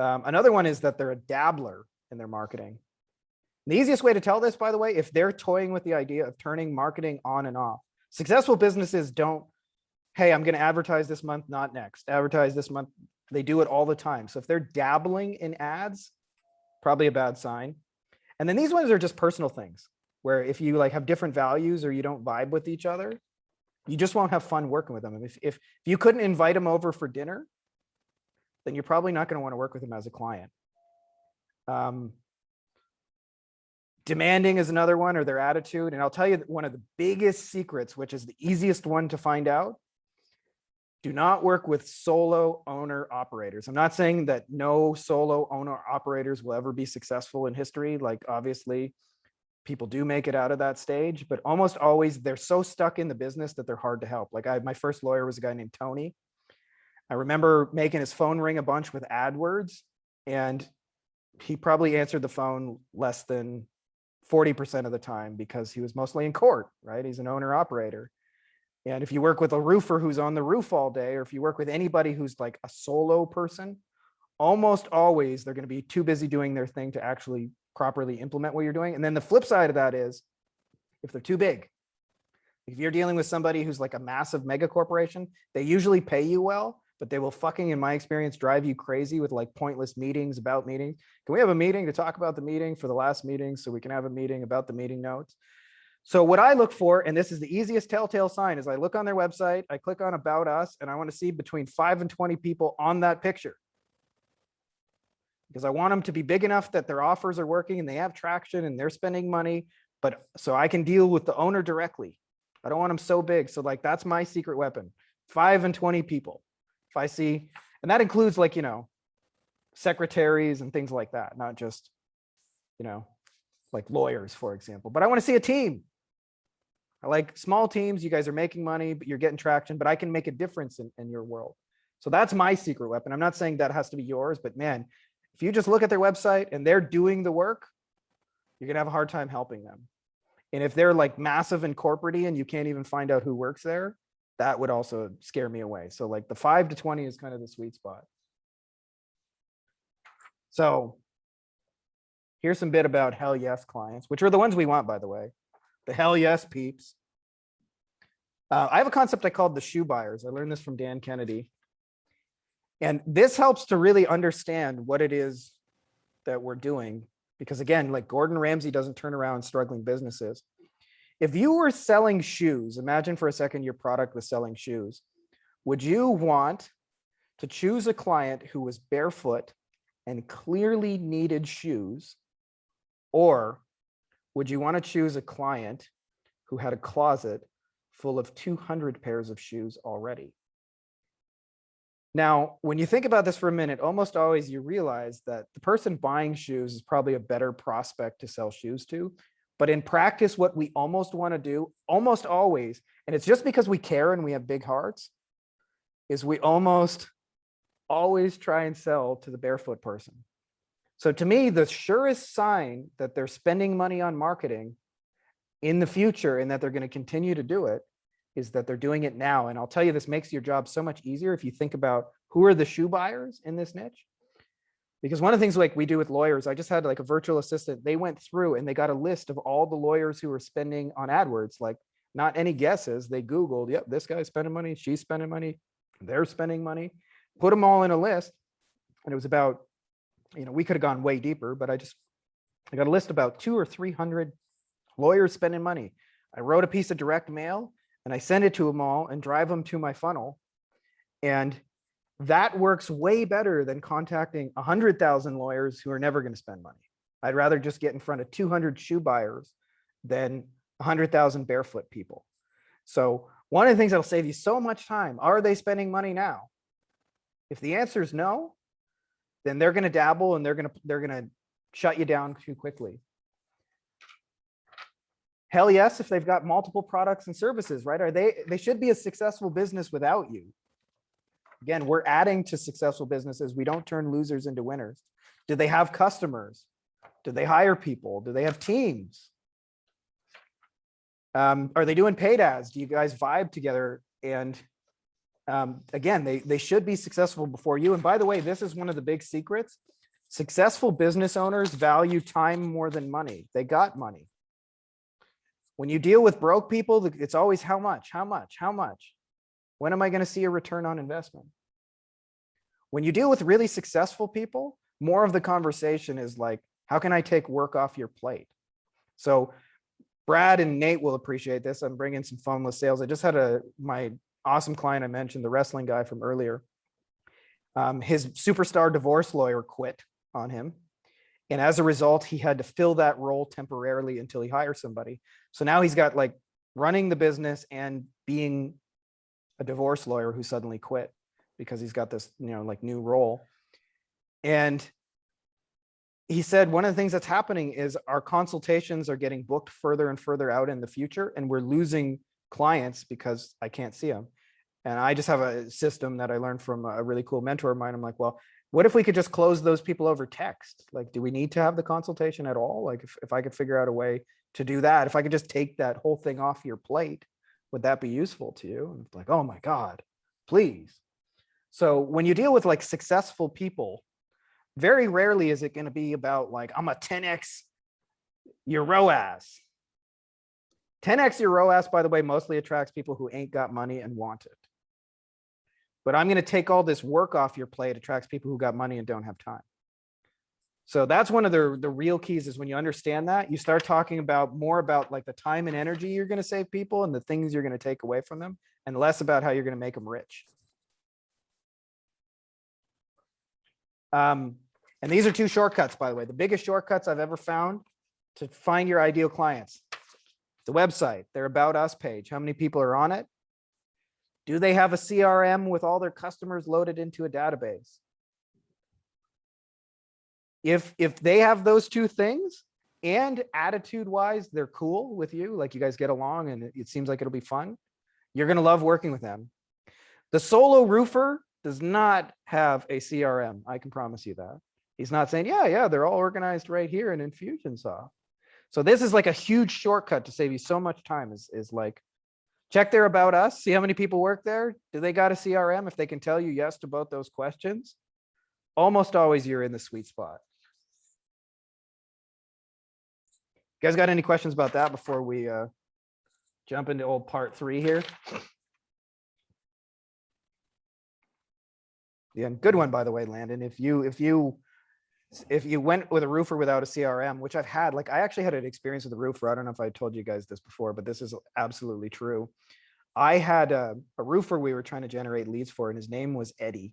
Another one is that they're a dabbler in their marketing. The easiest way to tell this, by the way, if they're toying with the idea of turning marketing on and off. Successful businesses don't, hey, I'm going to advertise this month, not next. Advertise this month. They do it all the time. So if they're dabbling in ads, probably a bad sign. And then these ones are just personal things where if you like have different values or you don't vibe with each other, you just won't have fun working with them. And if you couldn't invite them over for dinner, then you're probably not going to want to work with them as a client. Demanding is another one, or their attitude. And I'll tell you one of the biggest secrets, which is the easiest one to find out. Do not work with solo owner operators. I'm not saying that no solo owner operators will ever be successful in history. Like obviously people do make it out of that stage, but almost always they're so stuck in the business that they're hard to help. Like my first lawyer was a guy named Tony. I remember making his phone ring a bunch with AdWords, and he probably answered the phone less than 40% of the time because he was mostly in court, right? He's an owner operator. And if you work with a roofer who's on the roof all day, or if you work with anybody who's like a solo person, almost always they're going to be too busy doing their thing to actually properly implement what you're doing. And then the flip side of that is if they're too big, if you're dealing with somebody who's like a massive mega corporation, they usually pay you well, but they will fucking, in my experience, drive you crazy with like pointless meetings about meetings. Can we have a meeting to talk about the meeting for the last meeting so we can have a meeting about the meeting notes? So what I look for, and this is the easiest telltale sign, is I look on their website, I click on About Us, and I want to see between 5 and 20 people on that picture. Because I want them to be big enough that their offers are working and they have traction and they're spending money, but so I can deal with the owner directly. I don't want them so big. So like, that's my secret weapon, 5 and 20 people. If I see, and that includes like, you know, secretaries and things like that, not just, you know, like lawyers, for example, but I want to see a team. I like small teams. You guys are making money, but you're getting traction, but I can make a difference in your world. So that's my secret weapon. I'm not saying that has to be yours, but man, if you just look at their website and they're doing the work, you're going to have a hard time helping them. And if they're like massive and corporate-y and you can't even find out who works there, that would also scare me away. So like the 5 to 20 is kind of the sweet spot. So here's some bit about hell yes clients, which are the ones we want, by the way. The hell yes peeps. I have a concept I called the shoe buyers. I learned this from Dan Kennedy. And this helps to really understand what it is that we're doing. Because again, like Gordon Ramsay doesn't turn around struggling businesses. If you were selling shoes, imagine for a second your product was selling shoes. Would you want to choose a client who was barefoot and clearly needed shoes? Or would you want to choose a client who had a closet full of 200 pairs of shoes already? Now, when you think about this for a minute, almost always you realize that the person buying shoes is probably a better prospect to sell shoes to. But in practice, what we almost want to do, almost always, and it's just because we care and we have big hearts, is we almost always try and sell to the barefoot person. So to me, the surest sign that they're spending money on marketing in the future and that they're going to continue to do it is that they're doing it now. And I'll tell you, this makes your job so much easier if you think about who are the shoe buyers in this niche. Because one of the things like we do with lawyers, I just had like a virtual assistant. They went through and they got a list of all the lawyers who were spending on AdWords, like not any guesses. They Googled, yep, this guy's spending money, she's spending money, they're spending money, put them all in a list. And it was about, you know, we could have gone way deeper, but I got a list about 200 or 300 lawyers spending money. I wrote a piece of direct mail and I send it to them all and drive them to my funnel. And that works way better than contacting 100,000 lawyers who are never going to spend money. I'd rather just get in front of 200 shoe buyers than 100,000 barefoot people. So one of the things that'll save you so much time, are they spending money now? If the answer is no, then they're going to dabble and they're going to shut you down too quickly. Hell yes, if they've got multiple products and services, right? They should be a successful business without you. Again, we're adding to successful businesses. We don't turn losers into winners. Do they have customers? Do they hire people? Do they have teams? Are they doing paid ads? Do you guys vibe together? And again, they should be successful before you. And by the way, this is one of the big secrets. Successful business owners value time more than money. They got money. When you deal with broke people, it's always how much, how much, how much? When am I going to see a return on investment? When you deal with really successful people, more of the conversation is like, how can I take work off your plate? So Brad and Nate will appreciate this. I'm bringing some phoneless sales. I just had my awesome client I mentioned, the wrestling guy from earlier. His superstar divorce lawyer quit on him. And as a result, he had to fill that role temporarily until he hires somebody. So now he's got like running the business and being a divorce lawyer who suddenly quit because he's got this, like new role. And he said, one of the things that's happening is our consultations are getting booked further and further out in the future, and we're losing clients because I can't see them. And I just have a system that I learned from a really cool mentor of mine. I'm like, well, what if we could just close those people over text? Like, do we need to have the consultation at all? Like, if I could figure out a way to do that, if I could just take that whole thing off your plate, would that be useful to you? And it's like, oh my God, please. So when you deal with like successful people, very rarely is it going to be about like, I'm a 10x your ROAS. 10x your ROAS, by the way, mostly attracts people who ain't got money and want it. But I'm going to take all this work off your plate, attracts people who got money and don't have time. So that's one of the real keys, is when you understand that, you start talking about more about like the time and energy you're going to save people and the things you're going to take away from them, and less about how you're going to make them rich. And these are two shortcuts, by the way. The biggest shortcuts I've ever found to find your ideal clients. The website, their About Us page. How many people are on it? Do they have a CRM with all their customers loaded into a database? If they have those two things, and attitude-wise, they're cool with you, like you guys get along and it seems like it'll be fun, you're going to love working with them. The solo roofer does not have a CRM. I can promise you that. He's not saying, yeah, they're all organized right here in Infusionsoft. So this is like a huge shortcut to save you so much time, is like, check their About Us, see how many people work there. Do they got a CRM? If they can tell you yes to both those questions, almost always you're in the sweet spot. You guys got any questions about that before we jump into old part 3 here? Yeah, good one, by the way, Landon. If you went with a roofer without a CRM, which I've had, like I actually had an experience with a roofer. I don't know if I told you guys this before, but this is absolutely true. I had a roofer we were trying to generate leads for, and his name was Eddie.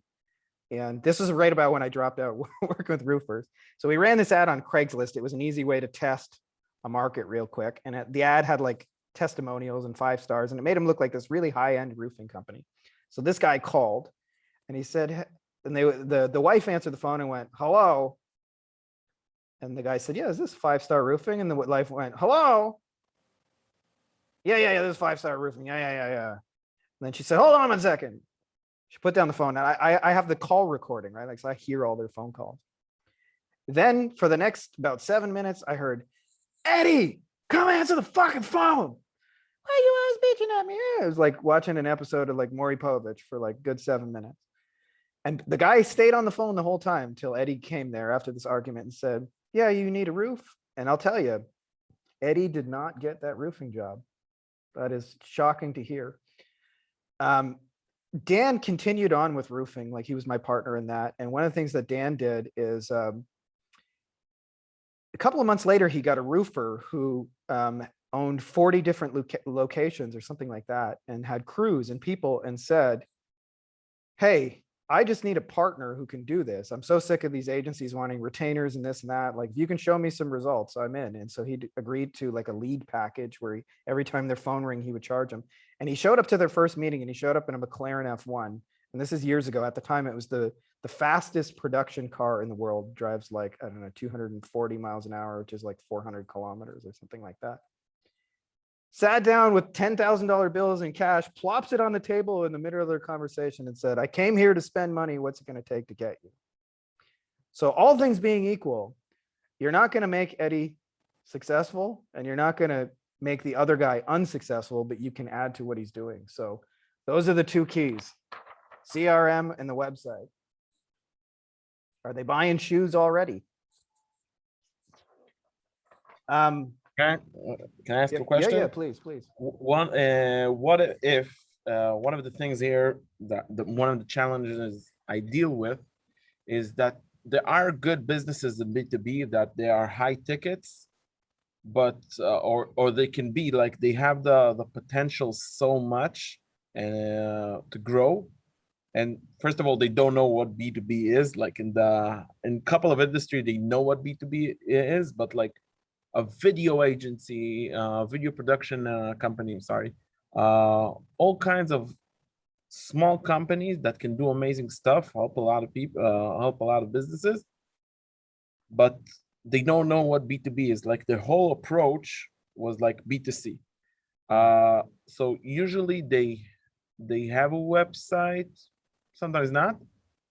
And this is right about when I dropped out working with roofers. So we ran this ad on Craigslist. It was an easy way to test a market real quick. And the ad had like testimonials and 5 stars, and it made him look like this really high-end roofing company. So this guy called and he said, and the wife answered the phone and went, hello. And the guy said, yeah, is this 5-star roofing? And the wife went, hello. Yeah, this is 5-star roofing. Yeah. And then she said, hold on 1 second. She put down the phone. And I have the call recording, right? Like, so I hear all their phone calls. Then for the next about 7 minutes, I heard, Eddie, come answer the fucking phone. Why you always bitching at me? Yeah, it was like watching an episode of like Maury Povich for like good 7 minutes. And the guy stayed on the phone the whole time till Eddie came there after this argument and said, yeah, you need a roof. And I'll tell you, Eddie did not get that roofing job. That is shocking to hear. Dan continued on with roofing, like he was my partner in that. And one of the things that Dan did is a couple of months later, he got a roofer who owned 40 different locations or something like that, and had crews and people, and said, hey, I just need a partner who can do this. I'm so sick of these agencies wanting retainers and this and that. Like, if you can show me some results, I'm in. And so he agreed to like a lead package where every time their phone rang, he would charge them. And he showed up to their first meeting, and he showed up in a McLaren F1. And this is years ago. At the time, it was the fastest production car in the world. Drives like, I don't know, 240 miles an hour, which is like 400 kilometers or something like that. Sat down with $10,000 bills in cash, plops it on the table in the middle of their conversation and said, I came here to spend money. What's it going to take to get you? So all things being equal, you're not going to make Eddie successful, and you're not going to make the other guy unsuccessful, but you can add to what he's doing. So those are the 2 keys, CRM and the website. Are they buying shoes already? Can I ask a question? Yeah, please. One, what if one of the things here that one of the challenges I deal with is that there are good businesses in B2B that they are high tickets, but or they can be like they have the potential so much to grow. And first of all, they don't know what B2B is. Like in a couple of industry, they know what B2B is, but like a video agency, video production company, all kinds of small companies that can do amazing stuff, help a lot of people, help a lot of businesses. But they don't know what B2B is. Like their whole approach was like B2C. So usually they have a website, sometimes not,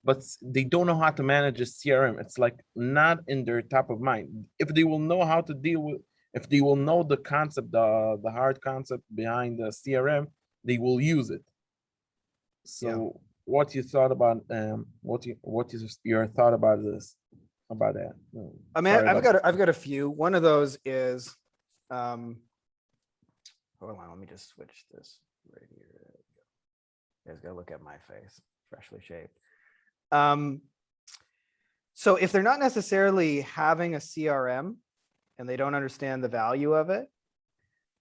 but they don't know how to manage a CRM. It's like not in their top of mind. If they will know how to deal with, if they will know the concept, the hard concept behind the CRM, they will use it. So what you thought about, what is your thought about this, about that? I mean, Sorry about I've got a few. One of those is, hold on, let me just switch this right here. You guys gotta look at my face, freshly shaved. So if they're not necessarily having a CRM and they don't understand the value of it,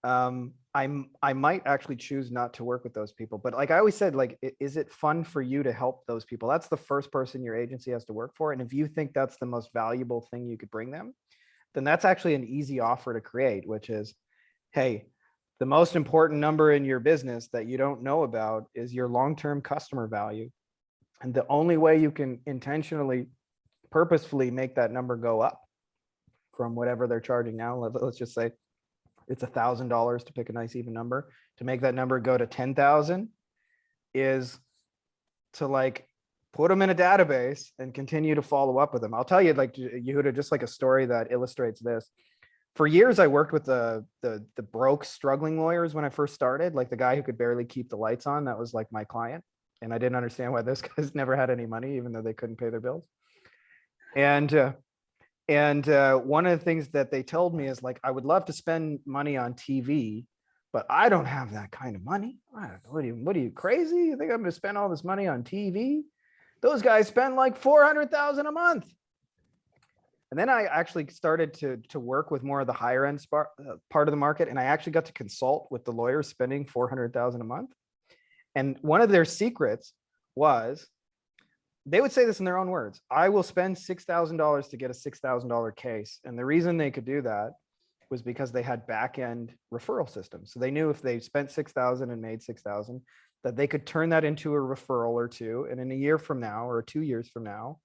I might actually choose not to work with those people. But like I always said, like, is it fun for you to help those people? That's the first person your agency has to work for. And if you think that's the most valuable thing you could bring them, then that's actually an easy offer to create, which is, hey, the most important number in your business that you don't know about is your long-term customer value. And the only way you can intentionally, purposefully make that number go up from whatever they're charging now, let's just say it's $1,000 to pick a nice even number, to make that number go to 10,000 is to like put them in a database and continue to follow up with them. I'll tell you, like, Yehuda, just like a story that illustrates this. For years, I worked with the broke, struggling lawyers when I first started, like the guy who could barely keep the lights on. That was like my client. And I didn't understand why those guys never had any money, even though they couldn't pay their bills. And one of the things that they told me is like, I would love to spend money on TV, but I don't have that kind of money. What are you crazy? You think I'm going to spend all this money on TV? Those guys spend like 400,000 a month. And then I actually started to work with more of the higher end part of the market. And I actually got to consult with the lawyers spending 400,000 a month. And one of their secrets was, they would say this in their own words, I will spend $6,000 to get a $6,000 case. And the reason they could do that was because they had back-end referral systems. So they knew if they spent 6,000 and made 6,000, that they could turn that into a referral or two. And in a year from now, or 2 years from now,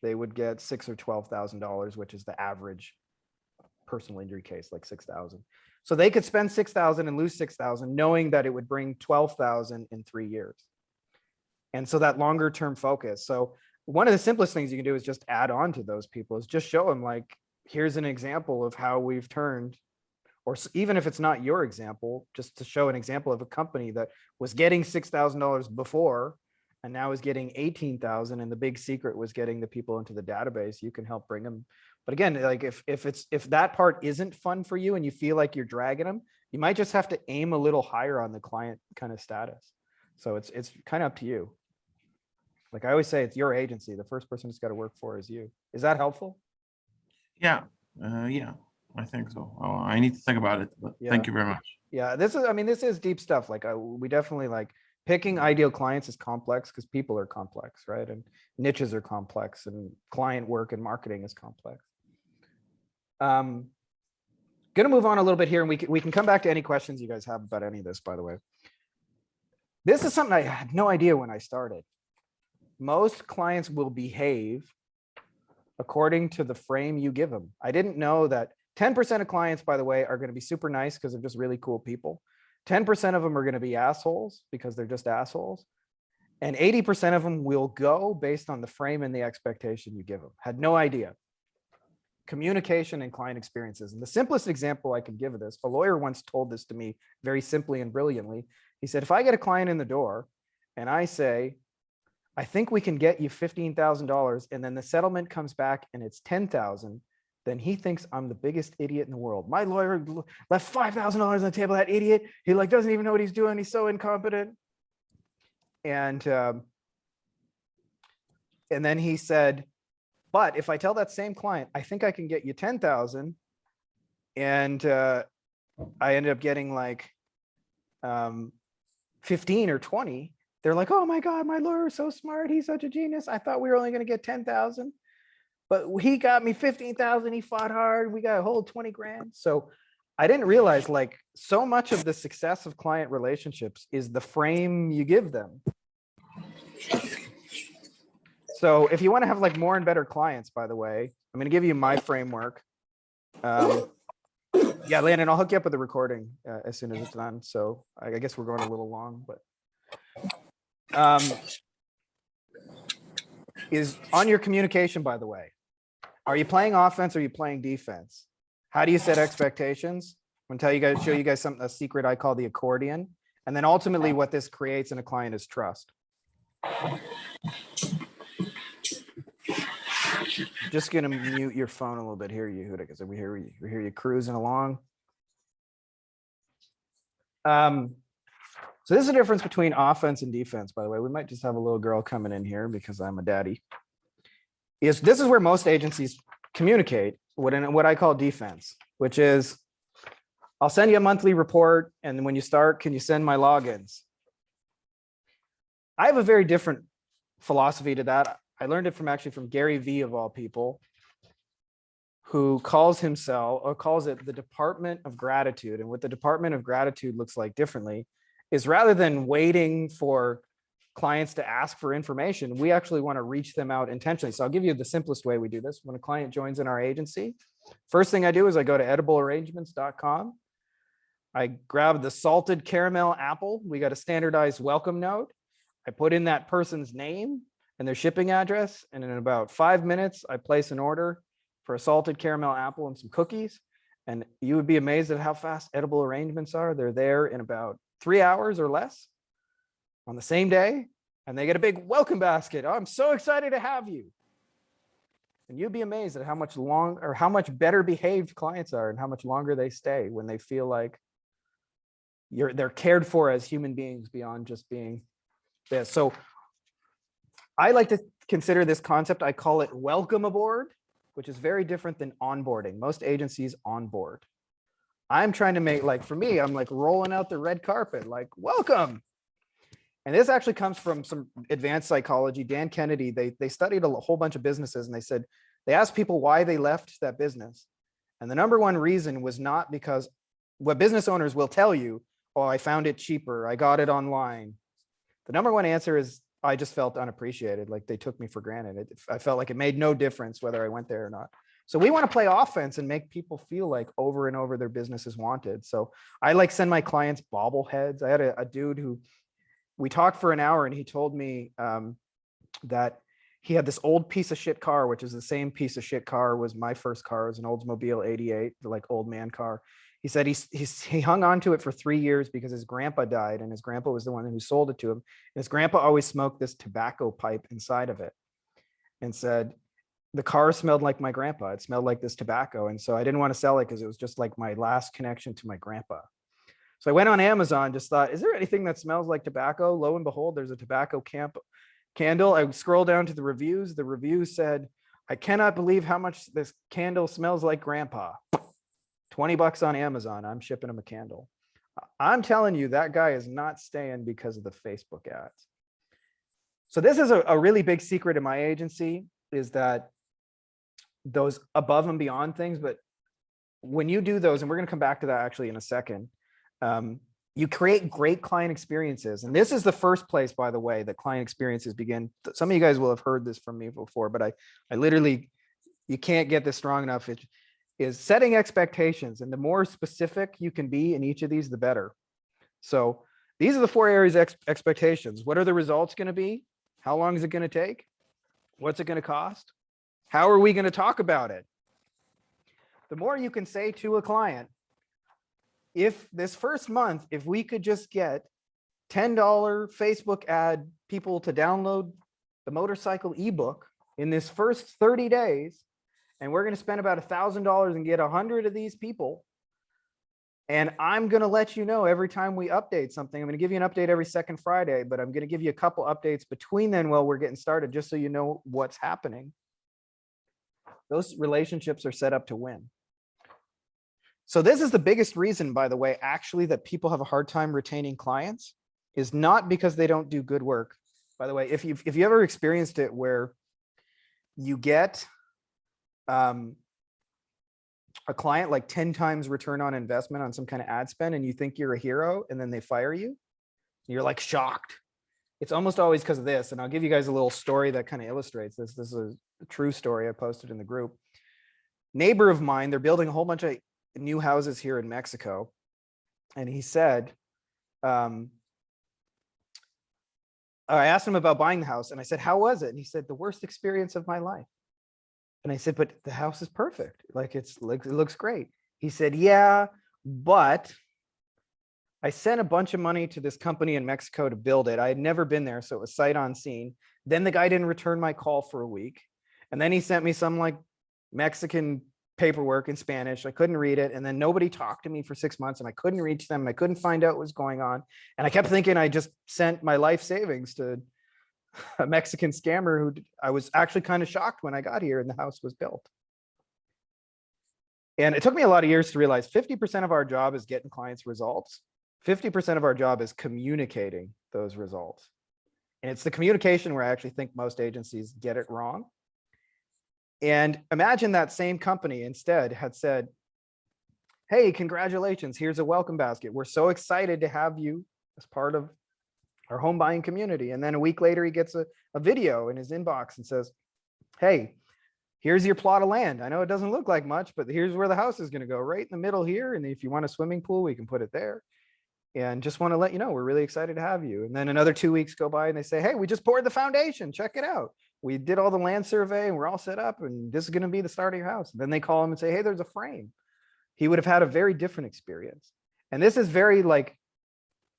they would get $6,000 or $12,000, which is the average personal injury case, like 6,000. So they could spend 6,000 and lose 6,000, knowing that it would bring 12,000 in 3 years. And so that longer term focus. So one of the simplest things you can do is just add on to those people, is just show them like, here's an example of how we've turned, or even if it's not your example, just to show an example of a company that was getting $6,000 before and now is getting 18,000. And the big secret was getting the people into the database. You can help bring them. But again, like if that part isn't fun for you and you feel like you're dragging them, you might just have to aim a little higher on the client kind of status. So it's kind of up to you. Like I always say, it's your agency. The first person it's got to work for is you. Is that helpful? Yeah, yeah, I think so. Oh, I need to think about it, but thank you very much. Yeah, this is deep stuff. Like we definitely like picking ideal clients is complex because people are complex, right? And niches are complex, and client work and marketing is complex. Gonna move on a little bit here, and we can come back to any questions you guys have about any of this, by the way. This is something I had no idea when I started. Most clients will behave according to the frame you give them. I didn't know that 10% of clients, by the way, are going to be super nice because they're just really cool people. 10% of them are going to be assholes because they're just assholes. And 80% of them will go based on the frame and the expectation you give them. Had no idea. Communication and client experiences. And the simplest example I can give of this, a lawyer once told this to me very simply and brilliantly. He said, if I get a client in the door and I say, I think we can get you $15,000, and then the settlement comes back and it's 10,000, then he thinks I'm the biggest idiot in the world. My lawyer left $5,000 on the table. That idiot, he like doesn't even know what he's doing. He's so incompetent. And then he said, but if I tell that same client, I think I can get you 10,000, and I ended up getting like 15 or 20. They're like, oh my God, my lawyer is so smart. He's such a genius. I thought we were only going to get 10,000, but he got me 15,000. He fought hard. We got a whole 20 grand. So I didn't realize like so much of the success of client relationships is the frame you give them. So if you want to have like more and better clients, by the way, I'm going to give you my framework. Yeah, Landon, I'll hook you up with the recording as soon as it's done. So I guess we're going a little long, but is on your communication, by the way. Are you playing offense or are you playing defense? How do you set expectations? I'm gonna show you guys a secret I call the accordion. And then ultimately what this creates in a client is trust. Just gonna mute your phone a little bit here, Yehuda, because we hear you cruising along. So this is the difference between offense and defense, by the way. We might just have a little girl coming in here because I'm a daddy. This is where most agencies communicate what I call defense, which is I'll send you a monthly report, and then when you start, can you send my logins? I have a very different philosophy to that. I learned it from Gary Vee of all people, who calls it the Department of Gratitude. And what the Department of Gratitude looks like differently is rather than waiting for clients to ask for information, we actually want to reach them out intentionally. So I'll give you the simplest way we do this. When a client joins in our agency, first thing I do is I go to ediblearrangements.com. I grab the salted caramel apple. We got a standardized welcome note. I put in that person's name and their shipping address. And in about 5 minutes, I place an order for a salted caramel apple and some cookies. And you would be amazed at how fast edible arrangements are. They're there in about 3 hours or less on the same day. And they get a big welcome basket. Oh, I'm so excited to have you. And you'd be amazed at how much better behaved clients are and how much longer they stay when they feel like they're cared for as human beings beyond just being this. So I like to consider this concept, I call it welcome aboard, which is very different than onboarding. Most agencies onboard. I'm trying to make, like, for me, I'm like rolling out the red carpet, like, welcome. And this actually comes from some advanced psychology. Dan Kennedy, they studied a whole bunch of businesses, and they asked people why they left that business. And the number one reason was not because what business owners will tell you, oh, I found it cheaper, I got it online. The number one answer is, I just felt unappreciated, like they took me for granted. I felt like it made no difference whether I went there or not. So we want to play offense and make people feel like over and over their business is wanted. So I like send my clients bobbleheads. I had a dude who, we talked for an hour and he told me that he had this old piece of shit car, which is the same piece of shit car was my first car. It was an Oldsmobile 88, the like old man car. He said he hung on to it for 3 years because his grandpa died, and his grandpa was the one who sold it to him. And his grandpa always smoked this tobacco pipe inside of it, and said, the car smelled like my grandpa. It smelled like this tobacco. And so I didn't want to sell it because it was just like my last connection to my grandpa. So I went on Amazon, just thought, is there anything that smells like tobacco? Lo and behold, there's a tobacco candle. I scroll down to the reviews. The reviews said, I cannot believe how much this candle smells like grandpa. $20 on Amazon. I'm shipping him a candle. I'm telling you, that guy is not staying because of the Facebook ads. So this is a really big secret in my agency, is that those above and beyond things. But when you do those, and we're going to come back to that actually in a second, you create great client experiences. And this is the first place, by the way, that client experiences begin. Some of you guys will have heard this from me before, but I literally, you can't get this strong enough. It is setting expectations, and the more specific you can be in each of these, the better. So these are the 4 areas of expectations. What are the results going to be? How long is it going to take? What's it going to cost? How are we going to talk about it? The more you can say to a client, if this first month, if we could just get $10 Facebook ad people to download the motorcycle ebook in this first 30 days, and we're going to spend about $1,000 and get 100 of these people, and I'm going to let you know every time we update something. I'm going to give you an update every second Friday, but I'm going to give you a couple updates between then while we're getting started, just so you know what's happening. Those relationships are set up to win. So this is the biggest reason, by the way, actually, that people have a hard time retaining clients, is not because they don't do good work. By the way, if you ever experienced it where you get a client like 10 times return on investment on some kind of ad spend, and you think you're a hero, and then they fire you, you're like shocked. it's almost always because of this. And I'll give you guys a little story that kind of illustrates this. This is a true story I posted in the group. Neighbor of mine, they're building a whole bunch of new houses here in Mexico. And he said, I asked him about buying the house and I said, how was it? And he said, the worst experience of my life. And I said, but the house is perfect. Like it looks great. He said, yeah, but I sent a bunch of money to this company in Mexico to build it. I had never been there, so it was sight unseen. Then the guy didn't return my call for a week. And then he sent me some like Mexican paperwork in Spanish. I couldn't read it. And then nobody talked to me for 6 months and I couldn't reach them and I couldn't find out what was going on. And I kept thinking I just sent my life savings to a Mexican scammer who I was actually kind of shocked when I got here and the house was built. And it took me a lot of years to realize 50% of our job is getting clients results. 50% of our job is communicating those results. And it's the communication where I actually think most agencies get it wrong. And imagine that same company instead had said, hey, congratulations, here's a welcome basket. We're so excited to have you as part of our home buying community. And then a week later, he gets a video in his inbox and says, hey, here's your plot of land. I know it doesn't look like much, but here's where the house is going to go, right in the middle here. And if you want a swimming pool, we can put it there. And just want to let you know, we're really excited to have you. And then another 2 weeks go by and they say, hey, we just poured the foundation. Check it out. We did all the land survey and we're all set up and this is going to be the start of your house. And then they call him and say, hey, there's a frame. He would have had a very different experience. And this is very like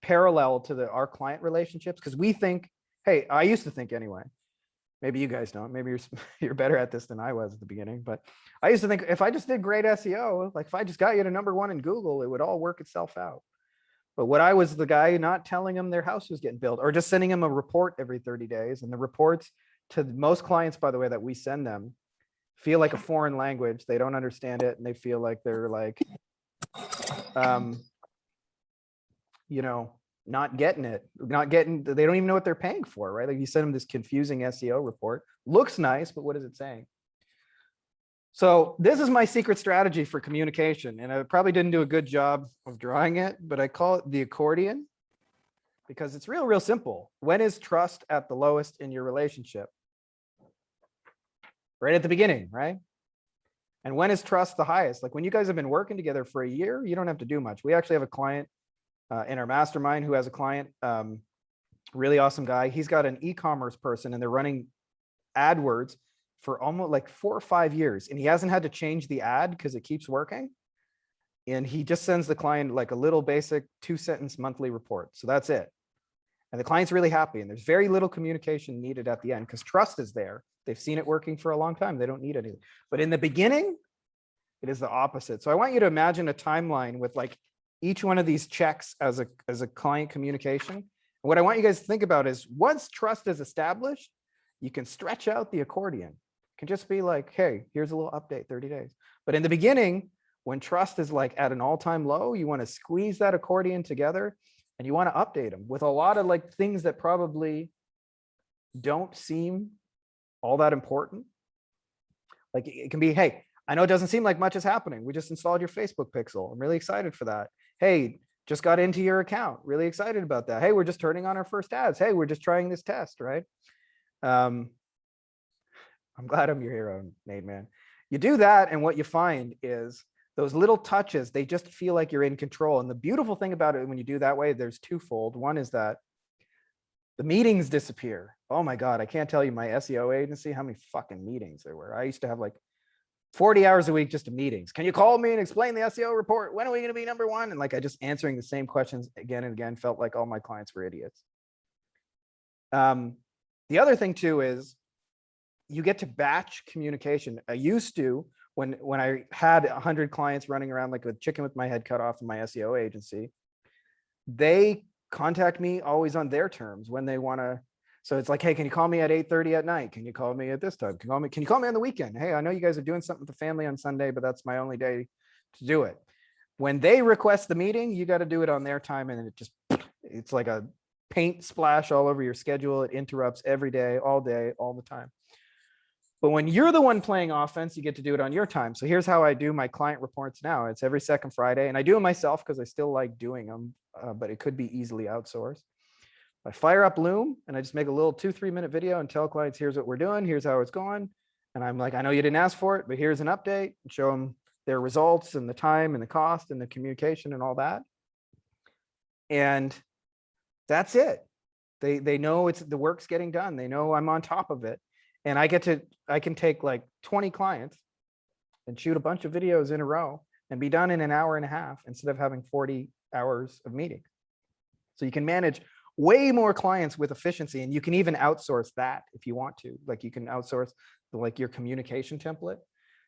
parallel to our client relationships because we think, hey, I used to think anyway, maybe you guys don't, maybe you're better at this than I was at the beginning, but I used to think if I just did great SEO, like if I just got you to #1 in Google, it would all work itself out. But what I was the guy not telling them their house was getting built or just sending them a report every 30 days. And the reports to most clients, by the way, that we send them feel like a foreign language. They don't understand it. And they feel like they're like, not getting it, they don't even know what they're paying for, right? Like you send them this confusing SEO report, looks nice, but what is it saying? So this is my secret strategy for communication. And I probably didn't do a good job of drawing it, but I call it the accordion because it's real simple. When is trust at the lowest in your relationship? Right at the beginning, right? And when is trust the highest? Like when you guys have been working together for a year, you don't have to do much. We actually have a client in our mastermind who has a client, really awesome guy. He's got an e-commerce person and they're running AdWords for almost like 4 or 5 years. And he hasn't had to change the ad because it keeps working. And he just sends the client like a little basic 2-sentence monthly report. So that's it. And the client's really happy. And there's very little communication needed at the end because trust is there. They've seen it working for a long time. They don't need anything. But in the beginning, it is the opposite. So I want you to imagine a timeline with like each one of these checks as a client communication. And what I want you guys to think about is once trust is established, you can stretch out the accordion. It can just be like, hey, here's a little update, 30 days. But in the beginning, when trust is like at an all-time low, you want to squeeze that accordion together and you want to update them with a lot of like things that probably don't seem all that important. Like it can be, hey, I know it doesn't seem like much is happening. We just installed your Facebook pixel. I'm really excited for that. Hey, just got into your account. Really excited about that. Hey, we're just turning on our first ads. Hey, we're just trying this test, right? I'm glad I'm your hero, Nate, man. You do that and what you find is those little touches, they just feel like you're in control. And the beautiful thing about it when you do that way, there's twofold. One is that the meetings disappear. Oh my God, I can't tell you my SEO agency, how many fucking meetings there were. I used to have like 40 hours a week just to meetings. Can you call me and explain the SEO report? When are we going to be #1? And like, I just answering the same questions again and again, felt like all my clients were idiots. The other thing too is you get to batch communication. I used to, when I had 100 clients running around like a chicken with my head cut off in my SEO agency, they contact me always on their terms when they want to. So it's like, hey, can you call me at 8:30 at night? Can you call me at this time? Can you call me on the weekend? Hey, I know you guys are doing something with the family on Sunday, but that's my only day to do it. When they request the meeting, you got to do it on their time. And it's like a paint splash all over your schedule. It interrupts every day, all the time. But when you're the one playing offense, you get to do it on your time. So here's how I do my client reports now. It's every second Friday and I do it myself because I still like doing them, but it could be easily outsourced. I fire up Loom and I just make a little 2-3 minute video and tell clients, here's what we're doing, here's how it's going. And I'm like, I know you didn't ask for it, but here's an update, and show them their results and the time and the cost and the communication and all that. And that's it. They know it's the work's getting done. They know I'm on top of it. And I can take like 20 clients and shoot a bunch of videos in a row and be done in an hour and a half instead of having 40 hours of meetings. So you can manage way more clients with efficiency, and you can even outsource that if you want to. Like you can outsource like your communication template.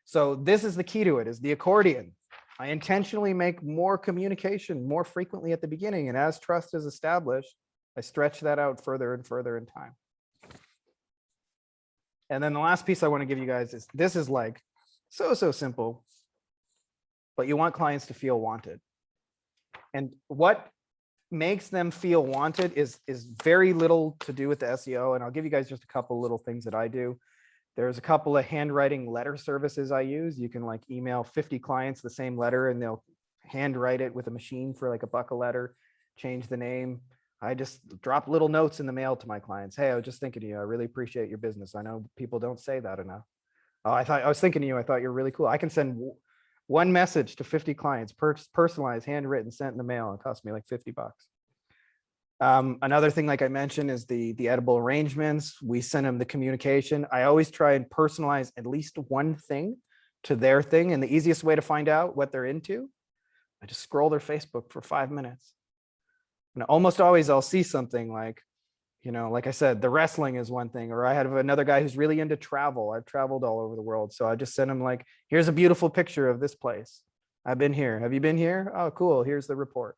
So this is the key to it, is the accordion. I intentionally make more communication more frequently at the beginning, and as trust is established, I stretch that out further and further in time. And then the last piece I want to give you guys is, this is like so simple, but you want clients to feel wanted. And what makes them feel wanted is very little to do with the SEO. And I'll give you guys just a couple little things that I do. There's a couple of handwriting letter services I use. You can like email 50 clients the same letter and they'll handwrite it with a machine for like $1 a letter, change the name. I just drop little notes in the mail to my clients. Hey, I was just thinking of you. I really appreciate your business. I know people don't say that enough. Oh, I was thinking of you. I thought you're really cool. I can send one message to 50 clients, personalized, handwritten, sent in the mail. It cost me like $50. Another thing, like I mentioned, is the edible arrangements. We send them the communication. I always try and personalize at least one thing to their thing. And the easiest way to find out what they're into, I just scroll their Facebook for 5 minutes. And almost always I'll see something like, you know, like I said, the wrestling is one thing, or I have another guy who's really into travel. I've traveled all over the world. So I just send him like, here's a beautiful picture of this place. I've been here. Have you been here? Oh, cool. Here's the report.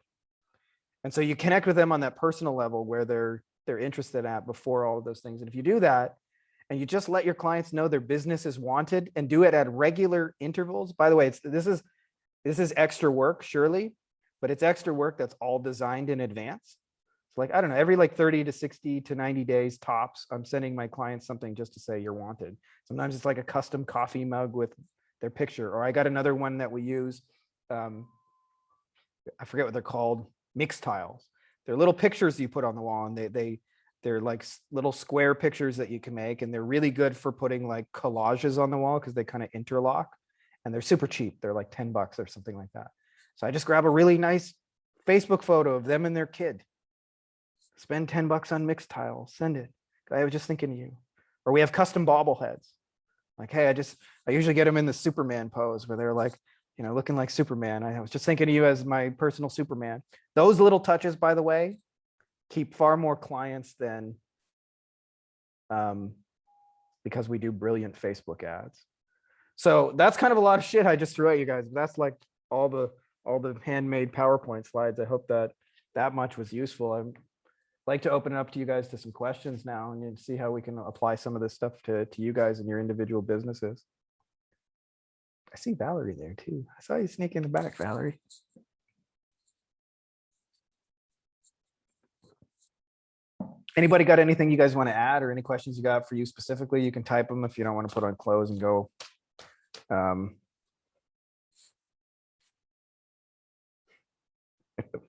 And so you connect with them on that personal level where they're interested at before all of those things. And if you do that, and you just let your clients know their business is wanted and do it at regular intervals. By the way, this is extra work, surely, but it's extra work that's all designed in advance. So like, I don't know, every like 30 to 60 to 90 days tops, I'm sending my clients something just to say you're wanted. Sometimes it's like a custom coffee mug with their picture, or I got another one that we use. I forget what they're called, mix tiles. They're little pictures you put on the wall, and they're like little square pictures that you can make, and they're really good for putting like collages on the wall because they kind of interlock, and they're super cheap. They're like $10 or something like that. So I just grab a really nice Facebook photo of them and their kid, spend $10 on mixed tiles, send it. I was just thinking of you. Or we have custom bobbleheads. Like, hey, I usually get them in the Superman pose where they're like, you know, looking like Superman. I was just thinking of you as my personal Superman. Those little touches, by the way, keep far more clients than because we do brilliant Facebook ads. So that's kind of a lot of shit I just threw at you guys. That's like all the handmade PowerPoint slides. I hope that much was useful. I'd like to open it up to you guys to some questions now and see how we can apply some of this stuff to you guys and your individual businesses. I see Valerie there too. I saw you sneak in the back, Valerie. Anybody got anything you guys want to add, or any questions you got for you specifically? You can type them if you don't want to put on close and go.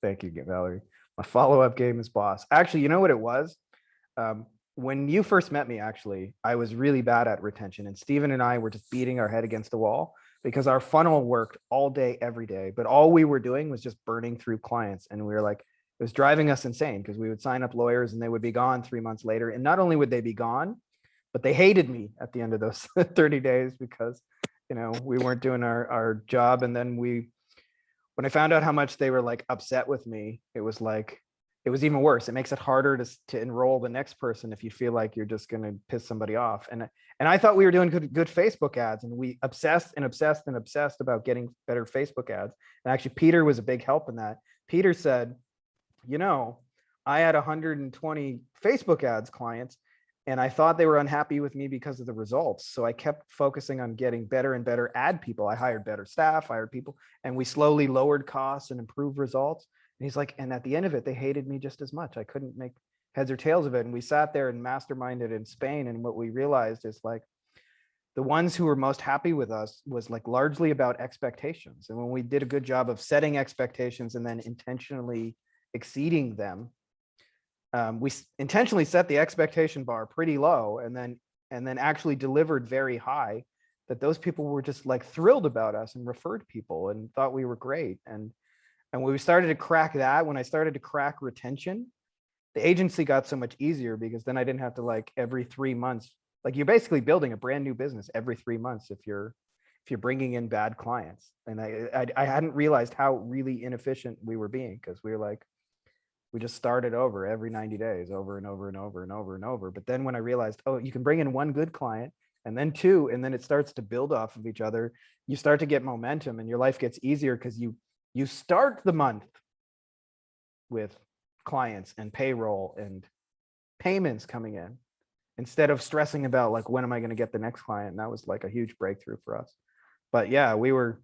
Thank you, Valerie. My follow-up game is boss. Actually, you know what it was? When you first met me, actually, I was really bad at retention, and Steven and I were just beating our head against the wall because our funnel worked all day, every day. But all we were doing was just burning through clients. And we were like, it was driving us insane because we would sign up lawyers and they would be gone 3 months later. And not only would they be gone, but they hated me at the end of those 30 days because, you know, we weren't doing our job. And then when I found out how much they were like upset with me, it was like, it was even worse. It makes it harder to enroll the next person if you feel like you're just going to piss somebody off. And I thought we were doing good Facebook ads, and we obsessed about getting better Facebook ads. And actually, Peter was a big help in that. Peter said, you know, I had 120 Facebook ads clients, and I thought they were unhappy with me because of the results. So I kept focusing on getting better and better ad people. I hired better staff, hired people, and we slowly lowered costs and improved results. And he's like, and at the end of it, they hated me just as much. I couldn't make heads or tails of it. And we sat there and masterminded in Spain. And what we realized is like, the ones who were most happy with us was like largely about expectations. And when we did a good job of setting expectations and then intentionally exceeding them, we intentionally set the expectation bar pretty low and then actually delivered very high, that those people were just like thrilled about us and referred people and thought we were great. And when we started to crack that, when I started to crack retention, the agency got so much easier, because then I didn't have to like every 3 months, like you're basically building a brand new business every 3 months if you're bringing in bad clients. And I hadn't realized how really inefficient we were being, because we were like, we just started over every 90 days, over and over and over and over and over. But then when I realized, oh, you can bring in one good client and then two, and then it starts to build off of each other, you start to get momentum and your life gets easier, because you start the month with clients and payroll and payments coming in, instead of stressing about like, when am I going to get the next client? And that was like a huge breakthrough for us. But yeah, we were,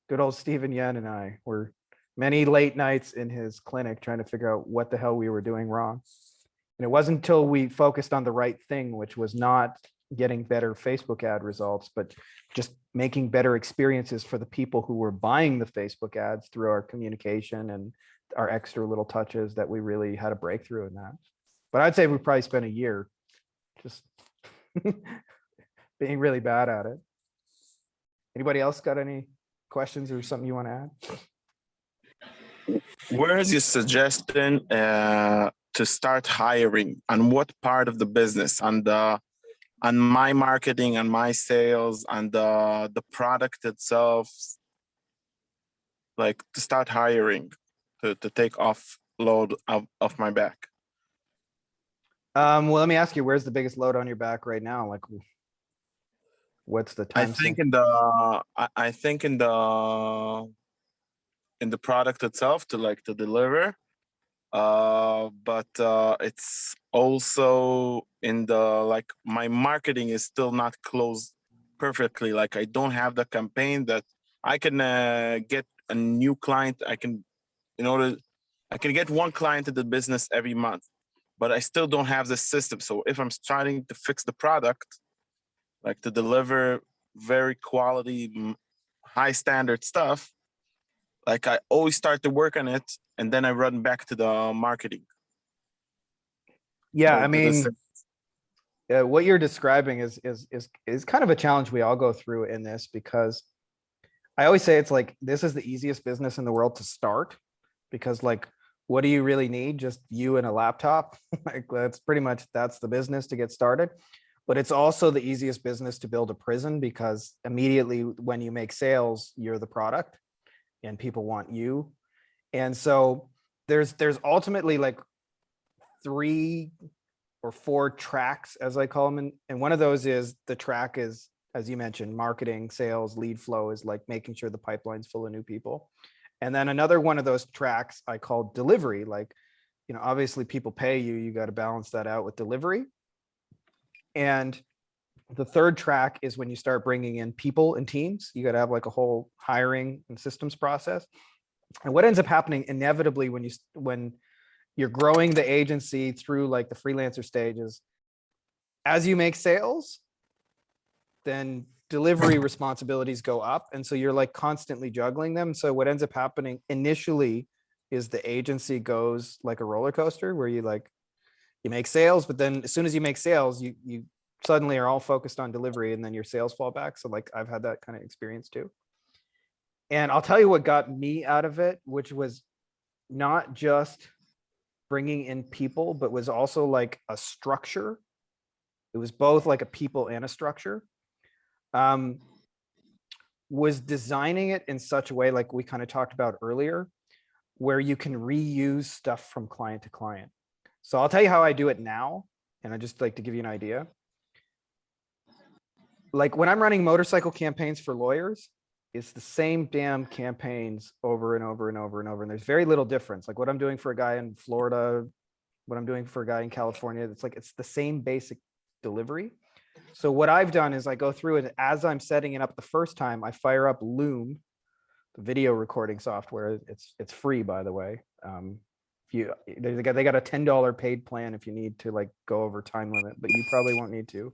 good old Stephen Yen and I were many late nights in his clinic trying to figure out what the hell we were doing wrong. And it wasn't until we focused on the right thing, which was not getting better Facebook ad results, but just making better experiences for the people who were buying the Facebook ads through our communication and our extra little touches, that we really had a breakthrough in that. But I'd say we probably spent a year just being really bad at it. Anybody else got any questions or something you want to add? Where is your suggestion to start hiring? On what part of the business? On my marketing, on my sales, on the product itself? Like to start hiring, to take off load of my back. Well, let me ask you, where's the biggest load on your back right now? Like, what's the I time? think in the product itself to deliver. But it's also in the my marketing is still not closed perfectly. Like I don't have the campaign that I can get a new client. I can get one client in the business every month, but I still don't have the system. So if I'm starting to fix the product, like to deliver very quality, high standard stuff, like I always start to work on it and then I run back to the marketing. Yeah, So I mean, what you're describing is kind of a challenge we all go through in this, because I always say it's like, this is the easiest business in the world to start, because like, what do you really need? Just you and a laptop. Like that's the business to get started. But it's also the easiest business to build a prison, because immediately when you make sales, you're the product and people want you. And so there's ultimately like 3 or 4 tracks, as I call them. And one of those is, the track is, as you mentioned, marketing, sales, lead flow, is like making sure the pipeline's full of new people. And then another one of those tracks I call delivery. Like, obviously people pay you, you got to balance that out with delivery. And the third track is when you start bringing in people and teams. You got to have like a whole hiring and systems process. And what ends up happening inevitably when you're growing the agency through like the freelancer stages, as you make sales, then delivery responsibilities go up. And so you're like constantly juggling them. So what ends up happening initially is the agency goes like a roller coaster, where you make sales, but then as soon as you make sales, you suddenly are all focused on delivery, and then your sales fall back. So like I've had that kind of experience too. And I'll tell you what got me out of it, which was not just bringing in people, but was also like a structure. It was both like a people and a structure. Was designing it in such a way, like we kind of talked about earlier, where you can reuse stuff from client to client. So I'll tell you how I do it now. And I just like to give you an idea. Like when I'm running motorcycle campaigns for lawyers, it's the same damn campaigns over and over and over and over. And there's very little difference. Like what I'm doing for a guy in Florida, what I'm doing for a guy in California, it's the same basic delivery. So what I've done is I go through it as I'm setting it up the first time. I fire up Loom, the video recording software. It's free, by the way. They got a $10 paid plan if you need to like go over time limit, but you probably won't need to.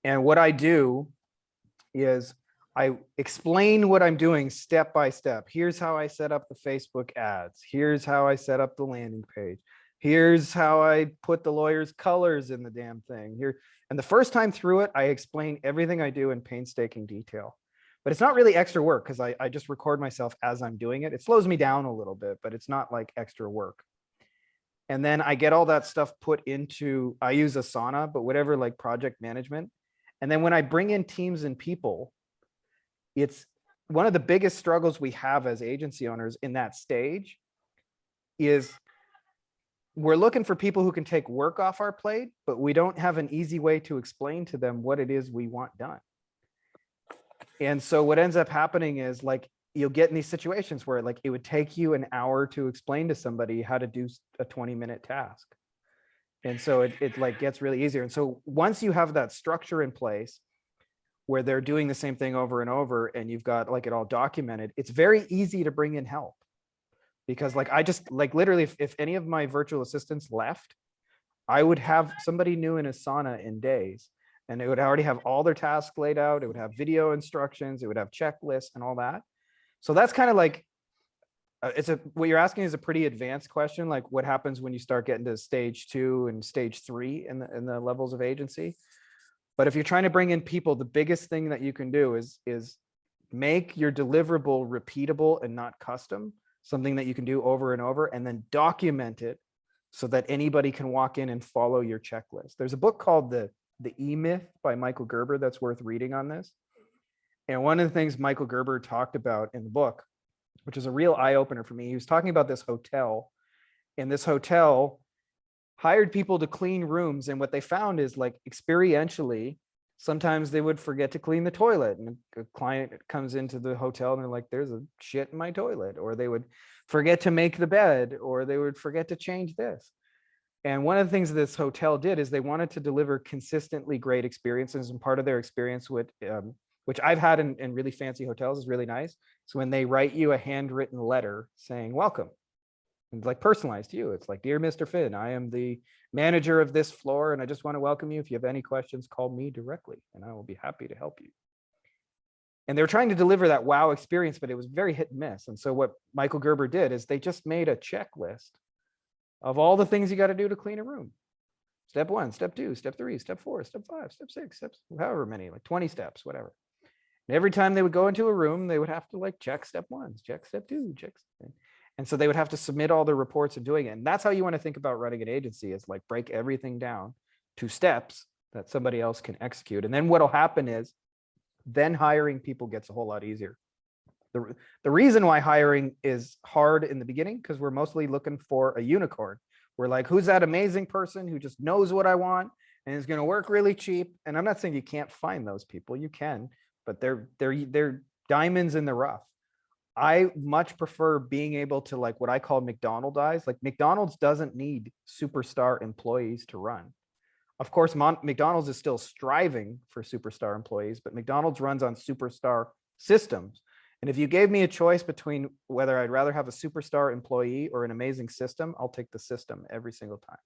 And what I do is I explain what I'm doing step by step. Here's how I set up the Facebook ads. Here's how I set up the landing page. Here's how I put the lawyer's colors in the damn thing here. And the first time through it, I explain everything I do in painstaking detail. But it's not really extra work because I just record myself as I'm doing it. It slows me down a little bit, but it's not like extra work. And then I get all that stuff put into, I use Asana, but whatever, like project management. And then when I bring in teams and people, it's one of the biggest struggles we have as agency owners in that stage is we're looking for people who can take work off our plate, but we don't have an easy way to explain to them what it is we want done. And so what ends up happening is like, you'll get in these situations where like, it would take you an hour to explain to somebody how to do a 20-minute task. And so it like gets really easier. And so once you have that structure in place where they're doing the same thing over and over, and you've got like it all documented, it's very easy to bring in help. Because like, I just like literally, if any of my virtual assistants left, I would have somebody new in Asana in days, and it would already have all their tasks laid out. It would have video instructions. It would have checklists and all that. So that's kind of like, what you're asking is a pretty advanced question. Like what happens when you start getting to stage 2 and stage 3 in the levels of agency. But if you're trying to bring in people, the biggest thing that you can do is make your deliverable repeatable and not custom, something that you can do over and over, and then document it so that anybody can walk in and follow your checklist. There's a book called The E-Myth by Michael Gerber that's worth reading on this. And one of the things Michael Gerber talked about in the book, which is a real eye-opener for me, he was talking about this hotel, and this hotel hired people to clean rooms. And what they found is like experientially, sometimes they would forget to clean the toilet, and a client comes into the hotel and they're like, there's a shit in my toilet, or they would forget to make the bed, or they would forget to change this. And one of the things this hotel did is they wanted to deliver consistently great experiences. And part of their experience with, which I've had in really fancy hotels, is really nice. So when they write you a handwritten letter saying, welcome, and like personalized to you, it's like, dear Mr. Finn, I am the manager of this floor, and I just want to welcome you. If you have any questions, call me directly, and I will be happy to help you. And they're trying to deliver that wow experience, but it was very hit and miss. And so what Michael Gerber did is they just made a checklist of all the things you got to do to clean a room. Step 1, step 2, step 3, step 4, step 5, step 6, steps, however many, like 20 steps, whatever. And every time they would go into a room, they would have to like check step 1, check step 2, check. And so they would have to submit all their reports of doing it. And that's how you want to think about running an agency, is like break everything down to steps that somebody else can execute. And then what'll happen is then hiring people gets a whole lot easier. The reason why hiring is hard in the beginning, because we're mostly looking for a unicorn. We're like, who's that amazing person who just knows what I want and is going to work really cheap? And I'm not saying you can't find those people, you can, but they're diamonds in the rough. I much prefer being able to, like what I call McDonald's. Like McDonald's doesn't need superstar employees to run. Of course, McDonald's is still striving for superstar employees, but McDonald's runs on superstar systems. And if you gave me a choice between whether I'd rather have a superstar employee or an amazing system, I'll take the system every single time.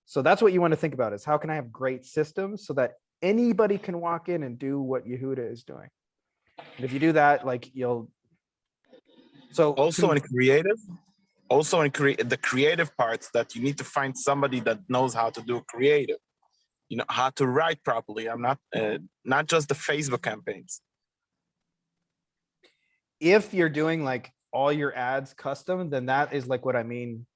So that's what you want to think about, is how can I have great systems so that anybody can walk in and do what Yehuda is doing. And if you do that, like you'll, so Also in creative, the creative parts, that you need to find somebody that knows how to do creative, you know, how to write properly. I'm not just the Facebook campaigns. if you're doing like all your ads custom, then that is like what I mean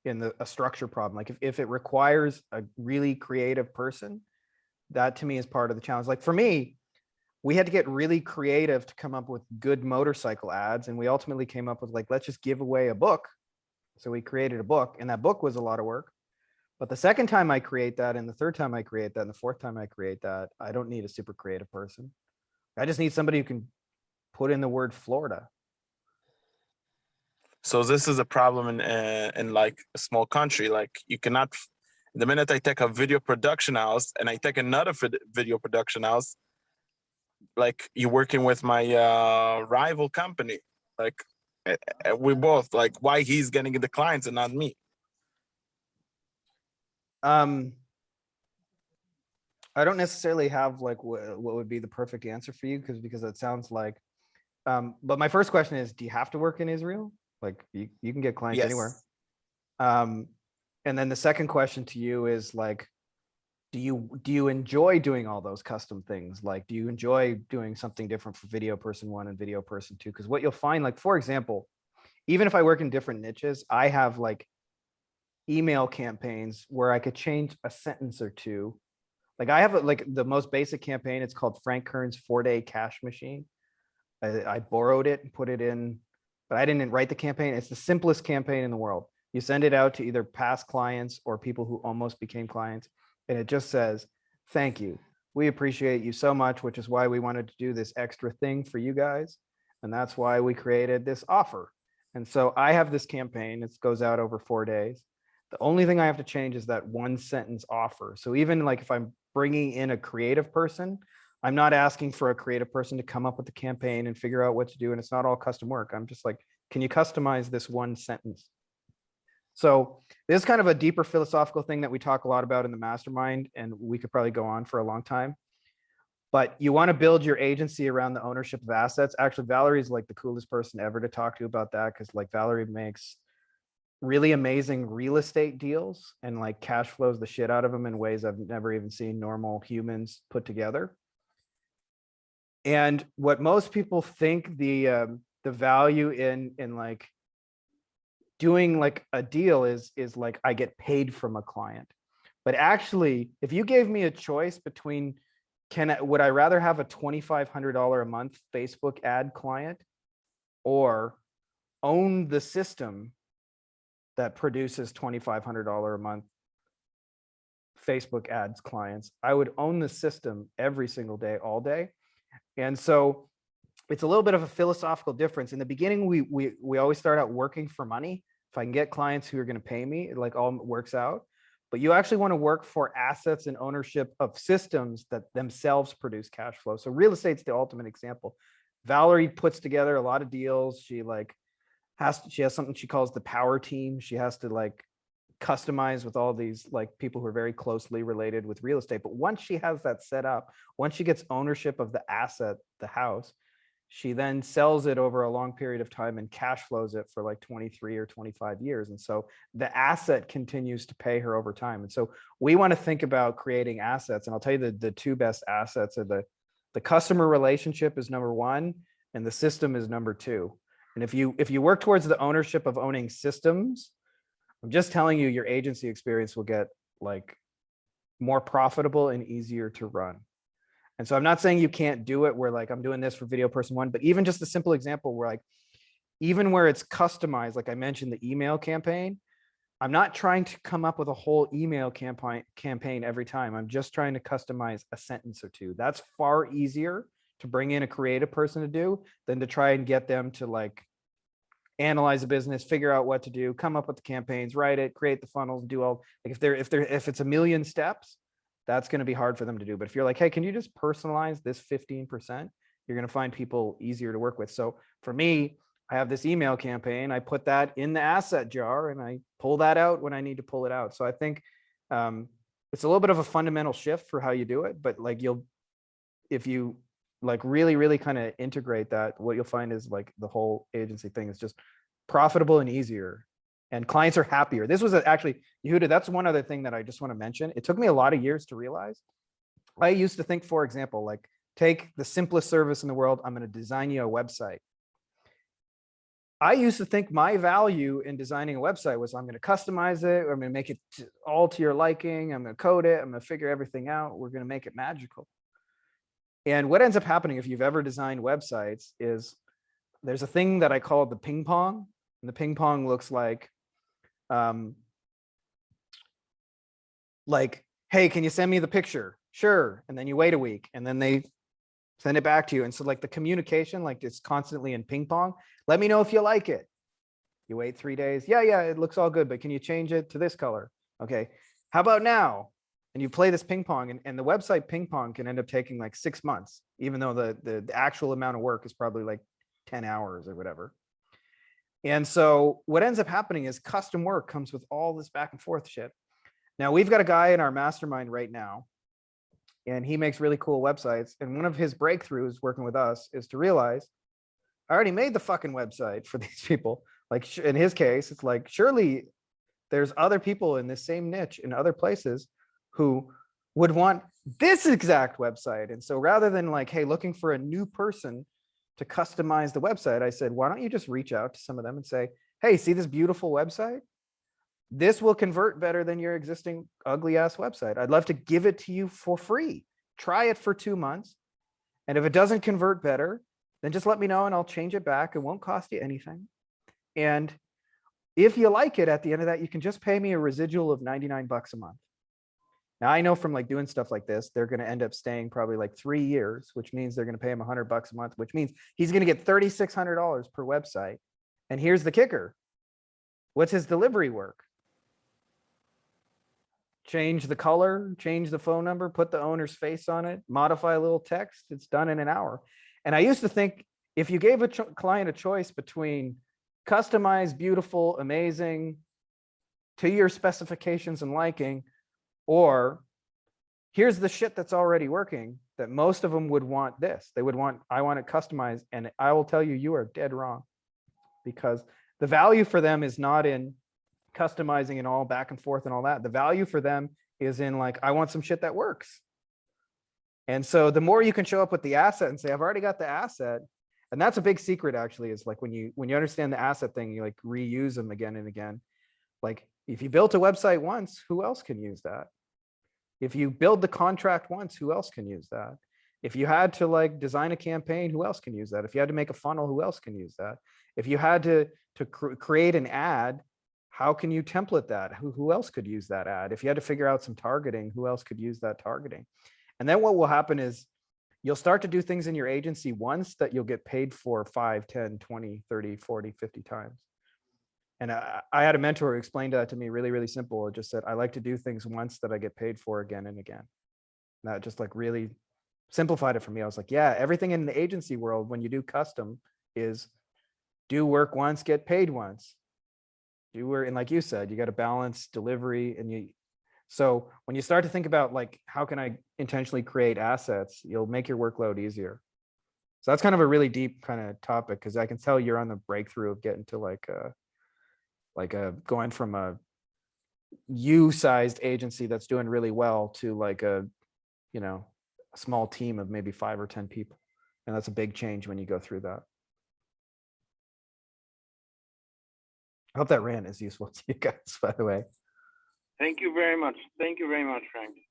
in a structure problem. Like if it requires a really creative person, that to me is part of the challenge. Like for me, we had to get really creative to come up with good motorcycle ads. And we ultimately came up with like, let's just give away a book. So we created a book, and that book was a lot of work. But the second time I create that, and the third time I create that, and the fourth time I create that, I don't need a super creative person. I just need somebody who can put in the word Florida. So this is a problem in like a small country. Like you cannot, the minute I take a video production house and I take another video production house, like you're working with my rival company. Like we both, like, why he's getting the clients and not me? I don't necessarily have like what would be the perfect answer for you, because it sounds like, but my first question is, do you have to work in Israel? Like you can get clients Yes. anywhere. And then the second question to you is like, do you enjoy doing all those custom things? Like, do you enjoy doing something different for video person one and video person two? Because what you'll find, like, for example, even if I work in different niches, I have like email campaigns where I could change a sentence or two. Like I have like the most basic campaign. It's called Frank Kern's 4-day cash machine. I borrowed it and put it in, but I didn't write the campaign. It's the simplest campaign in the world. You send it out to either past clients or people who almost became clients. And it just says, thank you. We appreciate you so much, which is why we wanted to do this extra thing for you guys. And that's why we created this offer. And so I have this campaign. It goes out over 4 days. The only thing I have to change is that one sentence offer. So even like if I'm bringing in a creative person, I'm not asking for a creative person to come up with the campaign and figure out what to do. And it's not all custom work. I'm just like, can you customize this one sentence? So this is kind of a deeper philosophical thing that we talk a lot about in the mastermind, and we could probably go on for a long time. But you want to build your agency around the ownership of assets. Actually, Valerie is like the coolest person ever to talk to about that, because like Valerie makes really amazing real estate deals and like cash flows the shit out of them in ways I've never even seen normal humans put together. And what most people think the value in like doing like a deal is like I get paid from a client. But actually, if you gave me a choice between would I rather have a $2,500 a month Facebook ad client or own the system that produces $2,500 a month Facebook ads clients, I would own the system every single day, all day. And so it's a little bit of a philosophical difference. In the beginning, we always start out working for money. If I can get clients who are going to pay me, it like all works out. But you actually want to work for assets and ownership of systems that themselves produce cash flow. So real estate's the ultimate example. Valerie puts together a lot of deals. She has something she calls the power team. She has to like customize with all these like people who are very closely related with real estate. But once she has that set up, once she gets ownership of the asset, the house, she then sells it over a long period of time and cash flows it for like 23 or 25 years. And so the asset continues to pay her over time. And so we want to think about creating assets. And I'll tell you the two best assets are the customer relationship is number one, and the system is number two. And if you work towards the ownership of owning systems, I'm just telling you, your agency experience will get like more profitable and easier to run. And so I'm not saying you can't do it where like I'm doing this for video person one, but even just a simple example where like, even where it's customized, like I mentioned, the email campaign, I'm not trying to come up with a whole email campaign every time. I'm just trying to customize a sentence or two. That's far easier to bring in a creative person to do than to try and get them to like analyze a business, figure out what to do, come up with the campaigns, write it, create the funnels, do all like if it's a million steps, that's going to be hard for them to do. But if you're like, hey, can you just personalize this 15%? You're going to find people easier to work with. So for me, I have this email campaign. I put that in the asset jar and I pull that out when I need to pull it out. So I think it's a little bit of a fundamental shift for how you do it. But like if you like really, really kind of integrate that, what you'll find is like the whole agency thing is just profitable and easier. And clients are happier. This was actually, Yehuda, that's one other thing that I just want to mention. It took me a lot of years to realize. I used to think, for example, like take the simplest service in the world. I'm going to design you a website. I used to think my value in designing a website was I'm going to customize it. I'm going to make it all to your liking. I'm going to code it. I'm going to figure everything out. We're going to make it magical. And what ends up happening if you've ever designed websites is there's a thing that I call the ping pong. And the ping pong looks like, hey, can you send me the picture? Sure. And then you wait a week and then they send it back to you. And so like the communication, like it's constantly in ping pong. Let me know if you like it. You wait 3 days. Yeah, it looks all good, but can you change it to this color? Okay. How about now? And you play this ping pong and the website ping pong can end up taking like 6 months, even though the actual amount of work is probably like 10 hours or whatever. And so what ends up happening is custom work comes with all this back and forth shit. Now we've got a guy in our mastermind right now, and he makes really cool websites. And one of his breakthroughs working with us is to realize I already made the fucking website for these people. Like in his case, it's like, surely there's other people in this same niche in other places who would want this exact website. And so rather than like, hey, looking for a new person to customize the website, I said, why don't you just reach out to some of them and say, hey, see this beautiful website? This will convert better than your existing ugly ass website. I'd love to give it to you for free. Try it for 2 months. And if it doesn't convert better, then just let me know and I'll change it back. It won't cost you anything. And if you like it at the end of that, you can just pay me a residual of 99 bucks a month. Now I know from like doing stuff like this, they're going to end up staying probably like 3 years, which means they're going to pay him 100 bucks a month, which means he's going to get $3,600 per website. And here's the kicker. What's his delivery work? Change the color, change the phone number, put the owner's face on it, modify a little text. It's done in an hour. And I used to think if you gave a client a choice between customized, beautiful, amazing, to your specifications and liking, or here's the shit that's already working, that most of them would want this. They would want, I want it customized. And I will tell you, you are dead wrong, because the value for them is not in customizing and all back and forth and all that. The value for them is in like, I want some shit that works. And so the more you can show up with the asset and say, I've already got the asset. And that's a big secret actually, is like when you understand the asset thing, you like reuse them again and again. Like if you built a website once, who else can use that? If you build the contract once, who else can use that? If you had to like design a campaign, who else can use that? If you had to make a funnel, who else can use that? If you had to create an ad, how can you template that? Who else could use that ad? If you had to figure out some targeting, who else could use that targeting? And then what will happen is you'll start to do things in your agency once that you'll get paid for 5, 10, 20, 30, 40, 50 times. And I had a mentor who explained that to me really, really simple. It just said, I like to do things once that I get paid for again and again. And that just like really simplified it for me. I was like, yeah, everything in the agency world, when you do custom, is do work once, get paid once. Do work, and like you said, you got to balance delivery. And so when you start to think about like, how can I intentionally create assets, you'll make your workload easier. So that's kind of a really deep kind of topic, because I can tell you're on the breakthrough of getting to like going from a U-sized agency that's doing really well to like a small team of maybe 5 or 10 people. And that's a big change when you go through that. I hope that rant is useful to you guys, by the way. Thank you very much. Thank you very much, Frankie.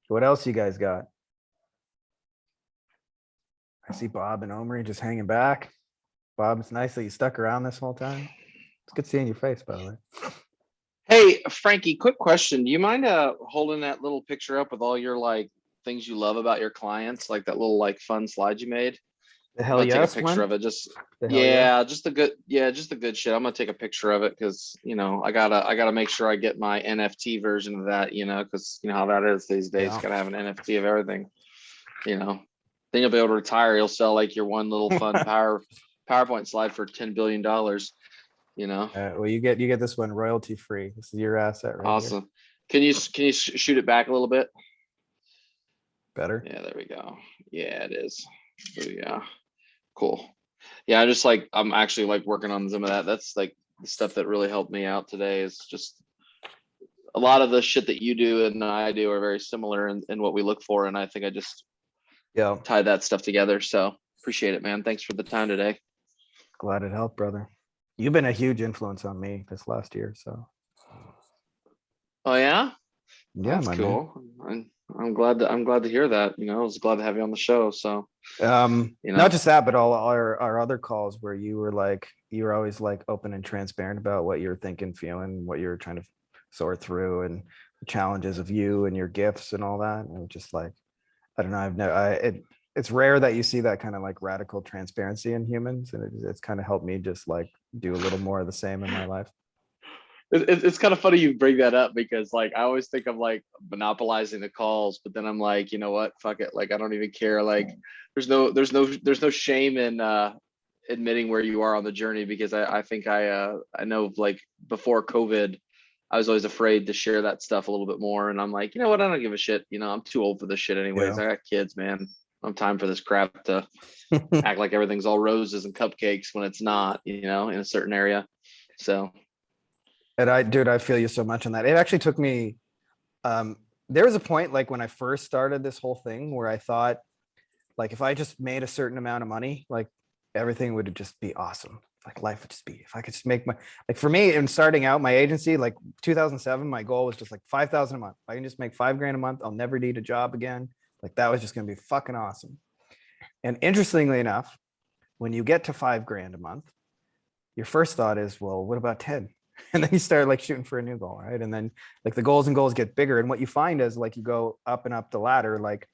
What else you guys got? I see Bob and Omri just hanging back. Bob, it's nice that you stuck around this whole time. It's good seeing your face, by the way. Hey, Frankie, quick question. Do you mind holding that little picture up with all your like things you love about your clients, like that little like fun slide you made? The I'm hell gonna yes take a picture one? of it. Just The hell yeah? just the good shit. I'm gonna take a picture of it because I gotta make sure I get my NFT version of that, because you know how that is these days. Yeah. Gotta have an NFT of everything. Then you'll be able to retire. You'll sell like your one little fun PowerPoint slide for $10 billion. Well, you get this one royalty free. This is your asset right here. Awesome. Can you shoot it back a little bit? Better. Yeah, there we go. Yeah, it is. Yeah, cool. Yeah, I'm actually like working on some of that. That's like the stuff that really helped me out today, is just a lot of the shit that you do and I do are very similar in what we look for. And I think I just Yeah. tied that stuff together. So appreciate it, man. Thanks for the time today. Glad it helped, brother. You've been a huge influence on me this last year. So Oh yeah? yeah, That's my cool. I'm glad to hear that. I was glad to have you on the show. So man. You know. Not just that, but all our other calls where you were always like open and transparent about what you're thinking, feeling, what you're trying to sort through, and the challenges of you and your gifts and all that. And just like, I don't know, it's rare that you see that kind of like radical transparency in humans, and it's kind of helped me just like do a little more of the same in my life. It's kind of funny you bring that up, because like I always think of like monopolizing the calls, but then I'm like, you know what, fuck it, like I don't even care. Like there's no shame in admitting where you are on the journey, because I think I know like before COVID I was always afraid to share that stuff a little bit more, and I'm like, you know what, I don't give a shit. I'm too old for this shit anyways. Yeah. I got kids, man. I don't have time for this crap to act like everything's all roses and cupcakes when it's not, in a certain area. So, And dude, I feel you so much on that. It actually took me, there was a point like when I first started this whole thing where I thought, like, if I just made a certain amount of money, like everything would just be awesome. Like life would just be, if I could just make like for me in starting out my agency, like 2007, my goal was just like 5,000 a month. If I can just make 5 grand a month, I'll never need a job again. Like that was just going to be fucking awesome. And interestingly enough, when you get to 5 grand a month, your first thought is, well, what about 10? And then you start like shooting for a new goal, right? And then like the goals get bigger. And what you find is like you go up and up the ladder, like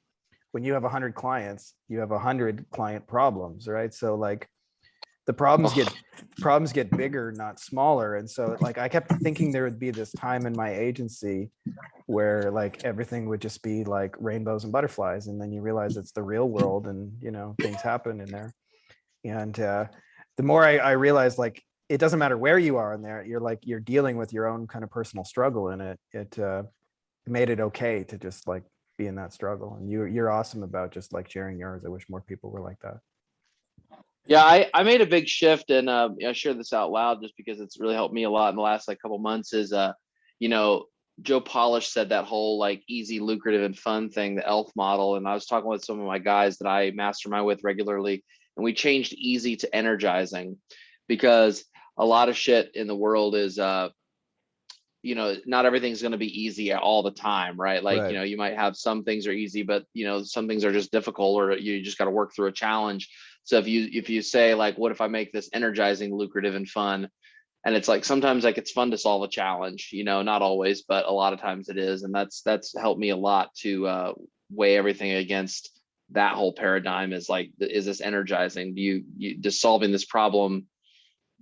when you have 100 clients, you have 100 client problems, right? So like the problems get bigger, not smaller. And so like I kept thinking there would be this time in my agency where like everything would just be like rainbows and butterflies. And then you realize it's the real world and things happen in there. And the more I realized like it doesn't matter where you are in there, you're dealing with your own kind of personal struggle in it. It made it okay to just like be in that struggle. And you're awesome about just like sharing yours. I wish more people were like that. yeah, I made a big shift, and I share this out loud just because it's really helped me a lot in the last like couple months. Is Joe Polish said that whole like easy, lucrative, and fun thing, the ELF model. And I was talking with some of my guys that I mastermind with regularly, and we changed easy to energizing, because a lot of shit in the world is not everything's going to be easy all the time, right? Like, Right. you might have some things are easy, but some things are just difficult, or you just got to work through a challenge. So if you say like, what if I make this energizing, lucrative, and fun? And it's like sometimes like it's fun to solve a challenge, not always, but a lot of times it is. And that's helped me a lot to weigh everything against that whole paradigm. Is like, is this energizing? Do you does solving this problem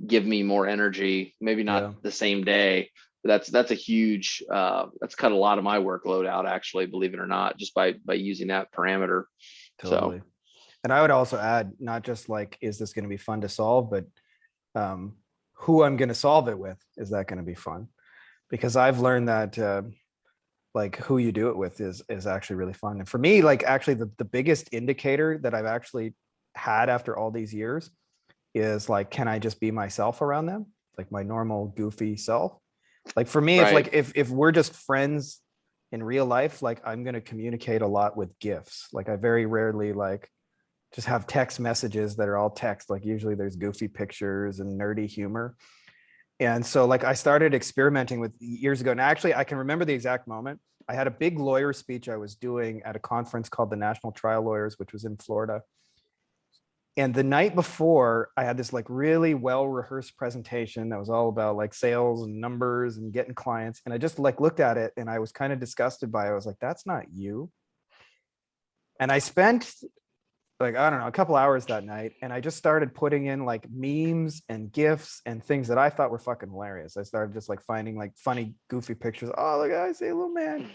give me more energy? Maybe not Yeah. the same day, but that's a huge that's cut a lot of my workload out, actually, believe it or not, just by using that parameter. Totally. And I would also add, not just like, is this going to be fun to solve, but who I'm going to solve it with, is that going to be fun? Because I've learned that like who you do it with is actually really fun. And for me, like actually the biggest indicator that I've actually had after all these years is like, can I just be myself around them? Like my normal goofy self. Like for me, Right. if we're just friends in real life, like I'm going to communicate a lot with GIFs. Like I very rarely like just have text messages that are all text. Like usually there's goofy pictures and nerdy humor. And so like I started experimenting with years ago. And actually I can remember the exact moment. I had a big lawyer speech I was doing at a conference called the National Trial Lawyers, which was in Florida. And the night before, I had this like really well-rehearsed presentation that was all about like sales and numbers and getting clients. And I just like looked at it and I was kind of disgusted by it. I was like, that's not you. And I spent like, I don't know, a couple hours that night. And I just started putting in like memes and GIFs and things that I thought were fucking hilarious. I started just like finding like funny, goofy pictures. Oh, look, I say little man.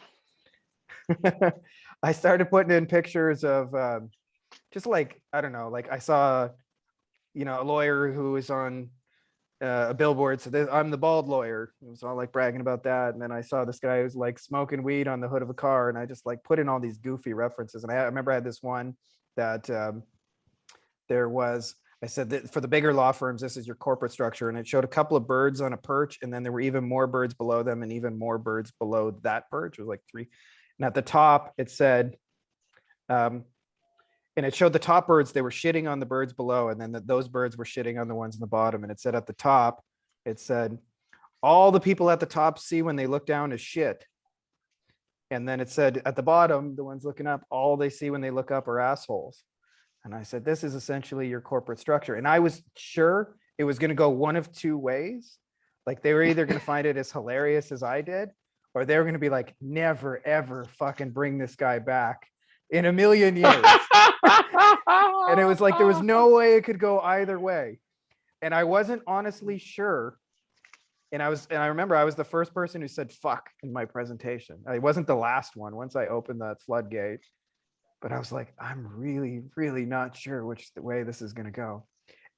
I started putting in pictures of just like, I don't know, like I saw, a lawyer who was on a billboard. So I'm the bald lawyer. It was all like bragging about that. And then I saw this guy who's like smoking weed on the hood of a car. And I just like put in all these goofy references. And I remember I had this one that I said that for the bigger law firms, this is your corporate structure. And it showed a couple of birds on a perch. And then there were even more birds below them and even more birds below that perch. It was like 3. And at the top, it said, and it showed the top birds, they were shitting on the birds below. And then those birds were shitting on the ones in the bottom. And it said at the top, it said, all the people at the top see when they look down is shit. And then it said at the bottom, the ones looking up, all they see when they look up are assholes. And I said, this is essentially your corporate structure. And I was sure it was going to go one of two ways. Like they were either going to find it as hilarious as I did, or they were going to be like, never, ever fucking bring this guy back in a million years. And it was like, there was no way it could go either way. And I wasn't honestly sure. And I remember I was the first person who said fuck in my presentation. I wasn't the last one once I opened that floodgate, but I was like, I'm really, really not sure which way this is going to go.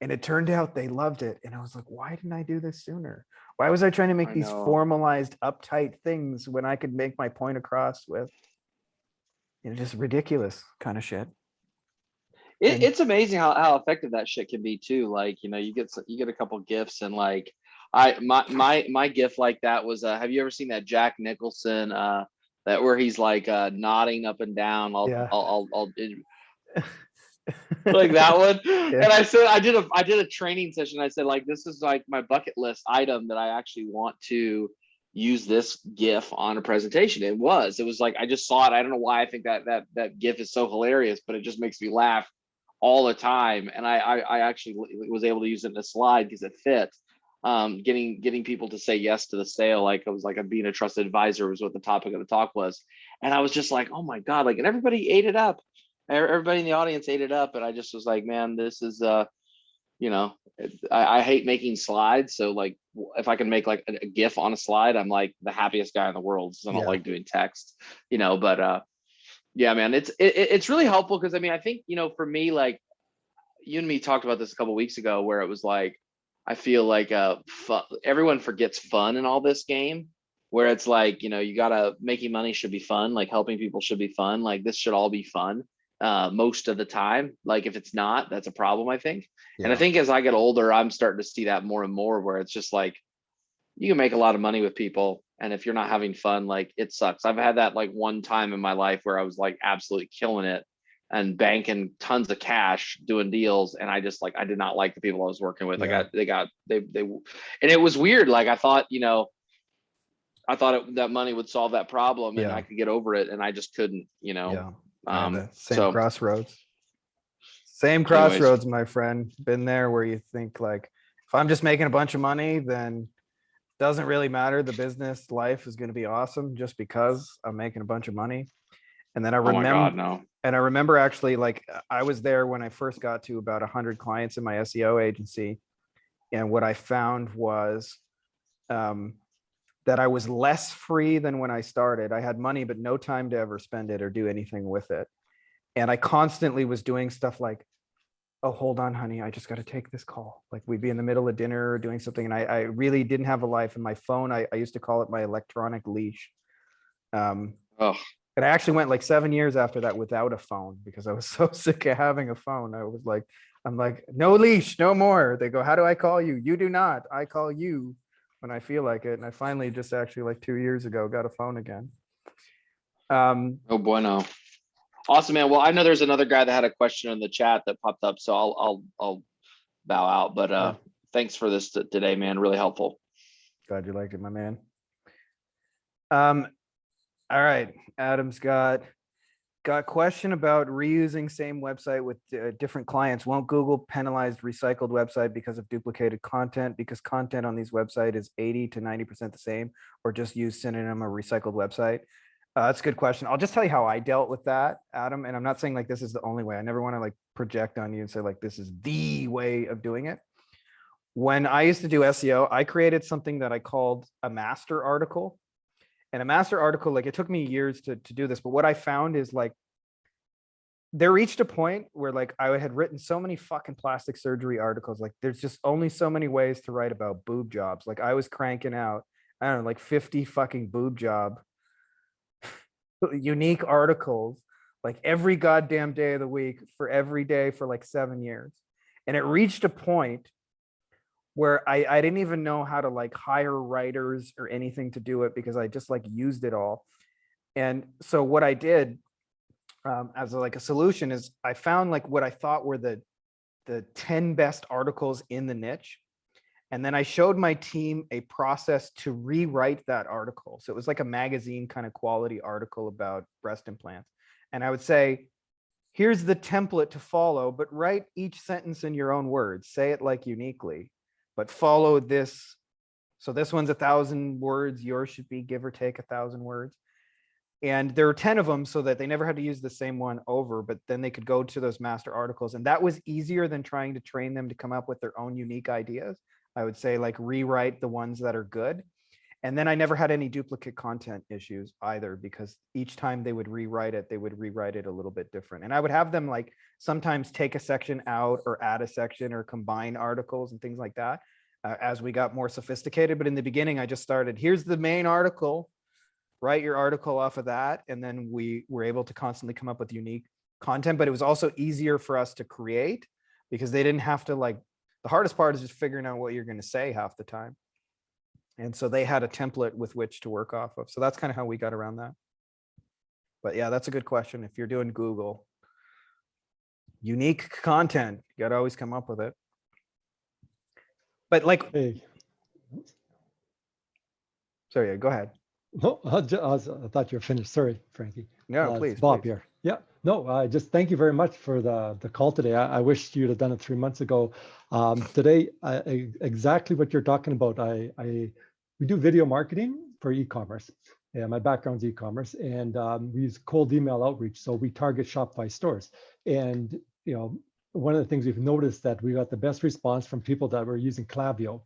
And it turned out they loved it. And I was like, why didn't I do this sooner? Why was I trying to make I these know. formalized, uptight things when I could make my point across with just ridiculous kind of shit? And- It's amazing how effective that shit can be too. Like, you know, you get a couple gifts and like my gift like that was have you ever seen that Jack Nicholson that where he's like nodding up and down? Yeah. Like that one. Yeah. And I said I did a training session. I said like this is like my bucket list item that I actually want to use this GIF on a presentation. It was like I just saw it. I don't know why I think that GIF is so hilarious, but it just makes me laugh all the time. And I actually was able to use it in a slide because it fit. Getting people to say yes to the sale, like it was like being a trusted advisor was what the topic of the talk was. And I was just like, oh my God, like, and everybody ate it up. Everybody in the audience ate it up. And I just was like, man, this is, you know, I hate making slides. So like, if I can make like a GIF on a slide, I'm like the happiest guy in the world. So I don't Yeah. like doing text, you know, but yeah, man, it's really helpful. Cause I mean, I think, you know, for me, like you and me talked about this a couple weeks ago where it was like, I feel like everyone forgets fun in all this game, where it's like, you know, you gotta making money should be fun, like helping people should be fun, like this should all be fun most of the time. Like if it's not, that's a problem, I think. And I Yeah. think as I get older, I'm starting to see that more and more, where it's just like you can make a lot of money with people, and if you're not having fun, like it sucks. I've had that like one time in my life where I was like absolutely killing it and banking tons of cash doing deals, and I just like I did not like the people I was working with. Yeah. They and it was weird. Like I thought, you know, that money would solve that problem and Yeah. I could get over it, and I just couldn't, you know. Yeah. I had the same so crossroads. Same Anyways. crossroads, my friend. Been there where you think like, if I'm just making a bunch of money, then doesn't really matter. The business life is going to be awesome just because I'm making a bunch of money. And then I oh my God, remember, no. and I remember actually like I was there when I first got to about 100 clients in my SEO agency. And what I found was that I was less free than when I started. I had money, but no time to ever spend it or do anything with it. And I constantly was doing stuff like, oh, hold on, honey, I just got to take this call. Like we'd be in the middle of dinner or doing something. And I really didn't have a life. And my phone, I used to call it my electronic leash. Oh, And I actually went like 7 years after that without a phone because I was so sick of having a phone. I'm like, no leash, no more. They go, how do I call you? You do not. I call you when I feel like it. And I finally just actually like 2 years ago got a phone again. oh boy, no. Awesome, man. Well, I know there's another guy that had a question in the chat that popped up, so I'll bow out. But Yeah. thanks for this today, man. Really helpful. Glad you liked it, my man. All right, Adam's got question about reusing same website with different clients. Won't Google penalize recycled website because of duplicated content? Because content on these website is 80 to 90% the same, or just use synonym or recycled website? That's a good question. I'll just tell you how I dealt with that, Adam. And I'm not saying like this is the only way. I never want to like project on you and say like this is the way of doing it. When I used to do SEO, I created something that I called a master article. And a master article, like it took me years to do this, but what I found is like, there reached a point where like I had written so many fucking plastic surgery articles. Like there's just only so many ways to write about boob jobs. Like I was cranking out, I don't know, like 50 fucking boob job unique articles, like every goddamn day of the week for every day for like 7 years. And it reached a point where I didn't even know how to like hire writers or anything to do it because I just like used it all. And so what I did as like a solution is I found like what I thought were the 10 best articles in the niche. And then I showed my team a process to rewrite that article. So it was like a magazine kind of quality article about breast implants. And I would say, here's the template to follow, but write each sentence in your own words. Say it like uniquely, but follow this. So this one's 1,000 words. Yours should be give or take 1,000 words. And there were 10 of them so that they never had to use the same one over, but then they could go to those master articles. And that was easier than trying to train them to come up with their own unique ideas. I would say like rewrite the ones that are good. And then I never had any duplicate content issues either, because each time they would rewrite it a little bit different. And I would have them like sometimes take a section out or add a section or combine articles and things like that as we got more sophisticated. But in the beginning, I just started, here's the main article, write your article off of that. And then we were able to constantly come up with unique content, but it was also easier for us to create because they didn't have to like, the hardest part is just figuring out what you're going to say half the time. And so they had a template with which to work off of. So that's kind of how we got around that. But yeah, that's a good question. If you're doing Google, unique content, you got to always come up with it. But like, Hey, sorry, go ahead. no, I thought you were finished. Sorry, Frankie. No, It's please. Bob please. here. Yeah, no, I just thank you very much for the call today. I wish you'd have done it 3 months ago. Today, exactly what you're talking about. We do video marketing for e-commerce. Yeah, my background's e-commerce, and we use cold email outreach. So we target Shopify stores, and one of the things we've noticed that we got the best response from people that were using Klaviyo,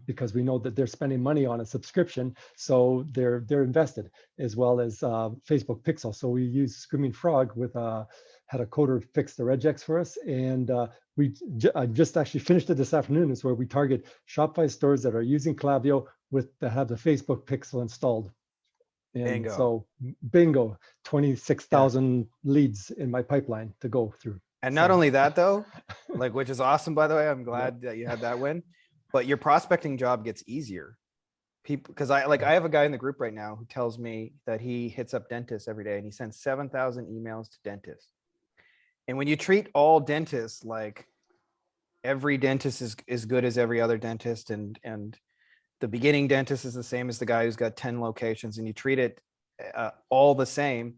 because we know that they're spending money on a subscription, so they're invested, as well as Facebook Pixel. So we use Screaming Frog with had a coder fix the regex for us, and I just actually finished it this afternoon. Is where we target Shopify stores that are using Klaviyo that have the Facebook Pixel installed. And Bingo. so bingo, 26,000 leads in my pipeline to go through. And not So- only that though, like, which is awesome, by the way, I'm glad that you had that win, but your prospecting job gets easier. People, because I have a guy in the group right now who tells me that he hits up dentists every day and he sends 7,000 emails to dentists. And when you treat all dentists like every dentist is as good as every other dentist, and the beginning dentist is the same as the guy who's got 10 locations, and you treat it all the same,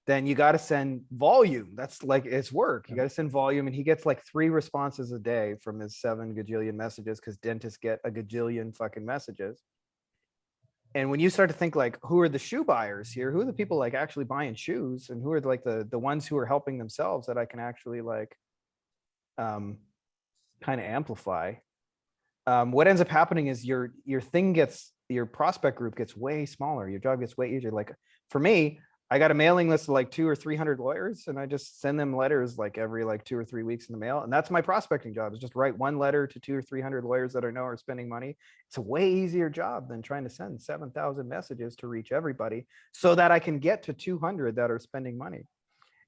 then you got to send volume. That's like, it's work. You got to send volume. And he gets like 3 responses a day from his 7 gajillion messages, because dentists get a gajillion fucking messages. And when you start to think like, who are the shoe buyers here? Who are the people like actually buying shoes? And who are like the ones who are helping themselves that I can actually like kind of amplify? What ends up happening is your prospect group gets way smaller. Your job gets way easier. Like for me, I got a mailing list of like 200 or 300 lawyers, and I just send them letters like every like 2 or 3 weeks in the mail. And that's my prospecting job, is just write one letter to 200 or 300 lawyers that I know are spending money. It's a way easier job than trying to send 7,000 messages to reach everybody so that I can get to 200 that are spending money.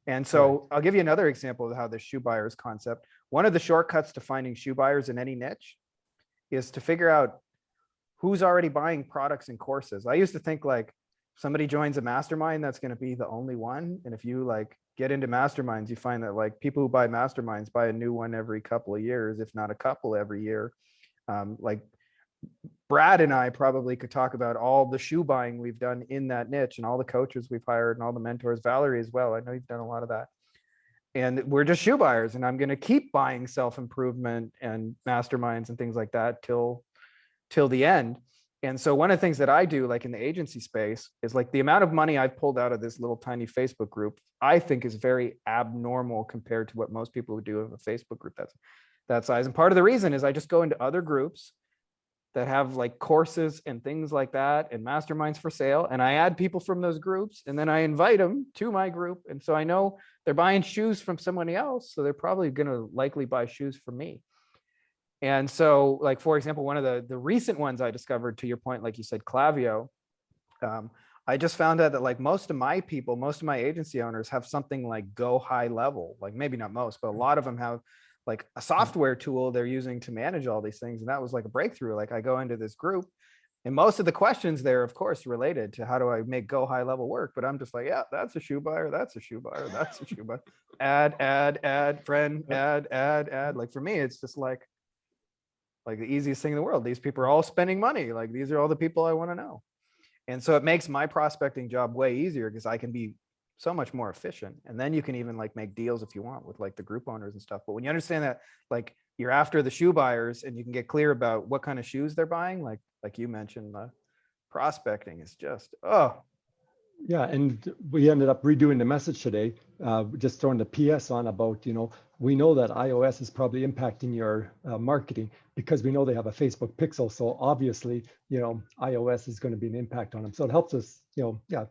And so I'll give you another example of how the shoe buyers concept. One of the shortcuts to finding shoe buyers in any niche is to figure out who's already buying products and courses. I used to think like, somebody joins a mastermind, that's going to be the only one. And if you like get into masterminds, you find that like people who buy masterminds buy a new one every couple of years, if not a couple every year. Like Brad and I probably could talk about all the shoe buying we've done in that niche, and all the coaches we've hired and all the mentors. Valerie as well. I know you've done a lot of that. And we're just shoe buyers, and I'm going to keep buying self-improvement and masterminds and things like that till the end. And so one of the things that I do, like in the agency space, is like the amount of money I've pulled out of this little tiny Facebook group, I think is very abnormal compared to what most people would do of a Facebook group that's that size. And part of the reason is I just go into other groups that have like courses and things like that and masterminds for sale, and I add people from those groups, and then I invite them to my group. And so I know they're buying shoes from somebody else, so they're probably going to likely buy shoes from me. And so, like, for example, one of the recent ones I discovered, to your point, like you said, Klaviyo, I just found out that like most of my agency owners have something like Go High Level, like maybe not most, but a lot of them have like a software tool they're using to manage all these things. And that was like a breakthrough. Like I go into this group, and most of the questions there, of course, related to how do I make Go High Level work? But I'm just like, yeah, that's a shoe buyer. That's a shoe buyer. That's a shoe buyer. Add, friend, add. Like for me, it's just like the easiest thing in the world. These people are all spending money. Like these are all the people I want to know. And so it makes my prospecting job way easier because I can be so much more efficient. And then you can even like make deals if you want with like the group owners and stuff. But when you understand that like you're after the shoe buyers and you can get clear about what kind of shoes they're buying, like you mentioned, the prospecting is just, Yeah, and we ended up redoing the message today, just throwing the PS on about, we know that iOS is probably impacting your marketing because we know they have a Facebook Pixel. So obviously, iOS is going to be an impact on them. So it helps us,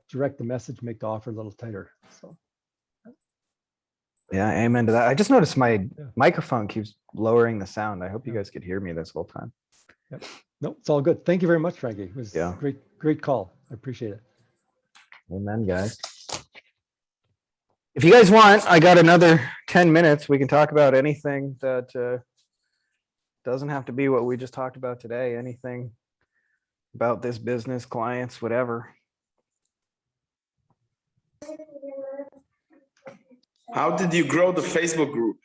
direct the message, make the offer a little tighter. So. yeah, amen to that. I just noticed my microphone keeps lowering the sound. I hope you guys could hear me this whole time. Yep. No, it's all good. Thank you very much, Frankie. It was Yeah. great call. I appreciate it. Amen, guys. If you guys want, I got another 10 minutes. We can talk about anything that doesn't have to be what we just talked about today. Anything about this business, clients, whatever. How did you grow the Facebook group?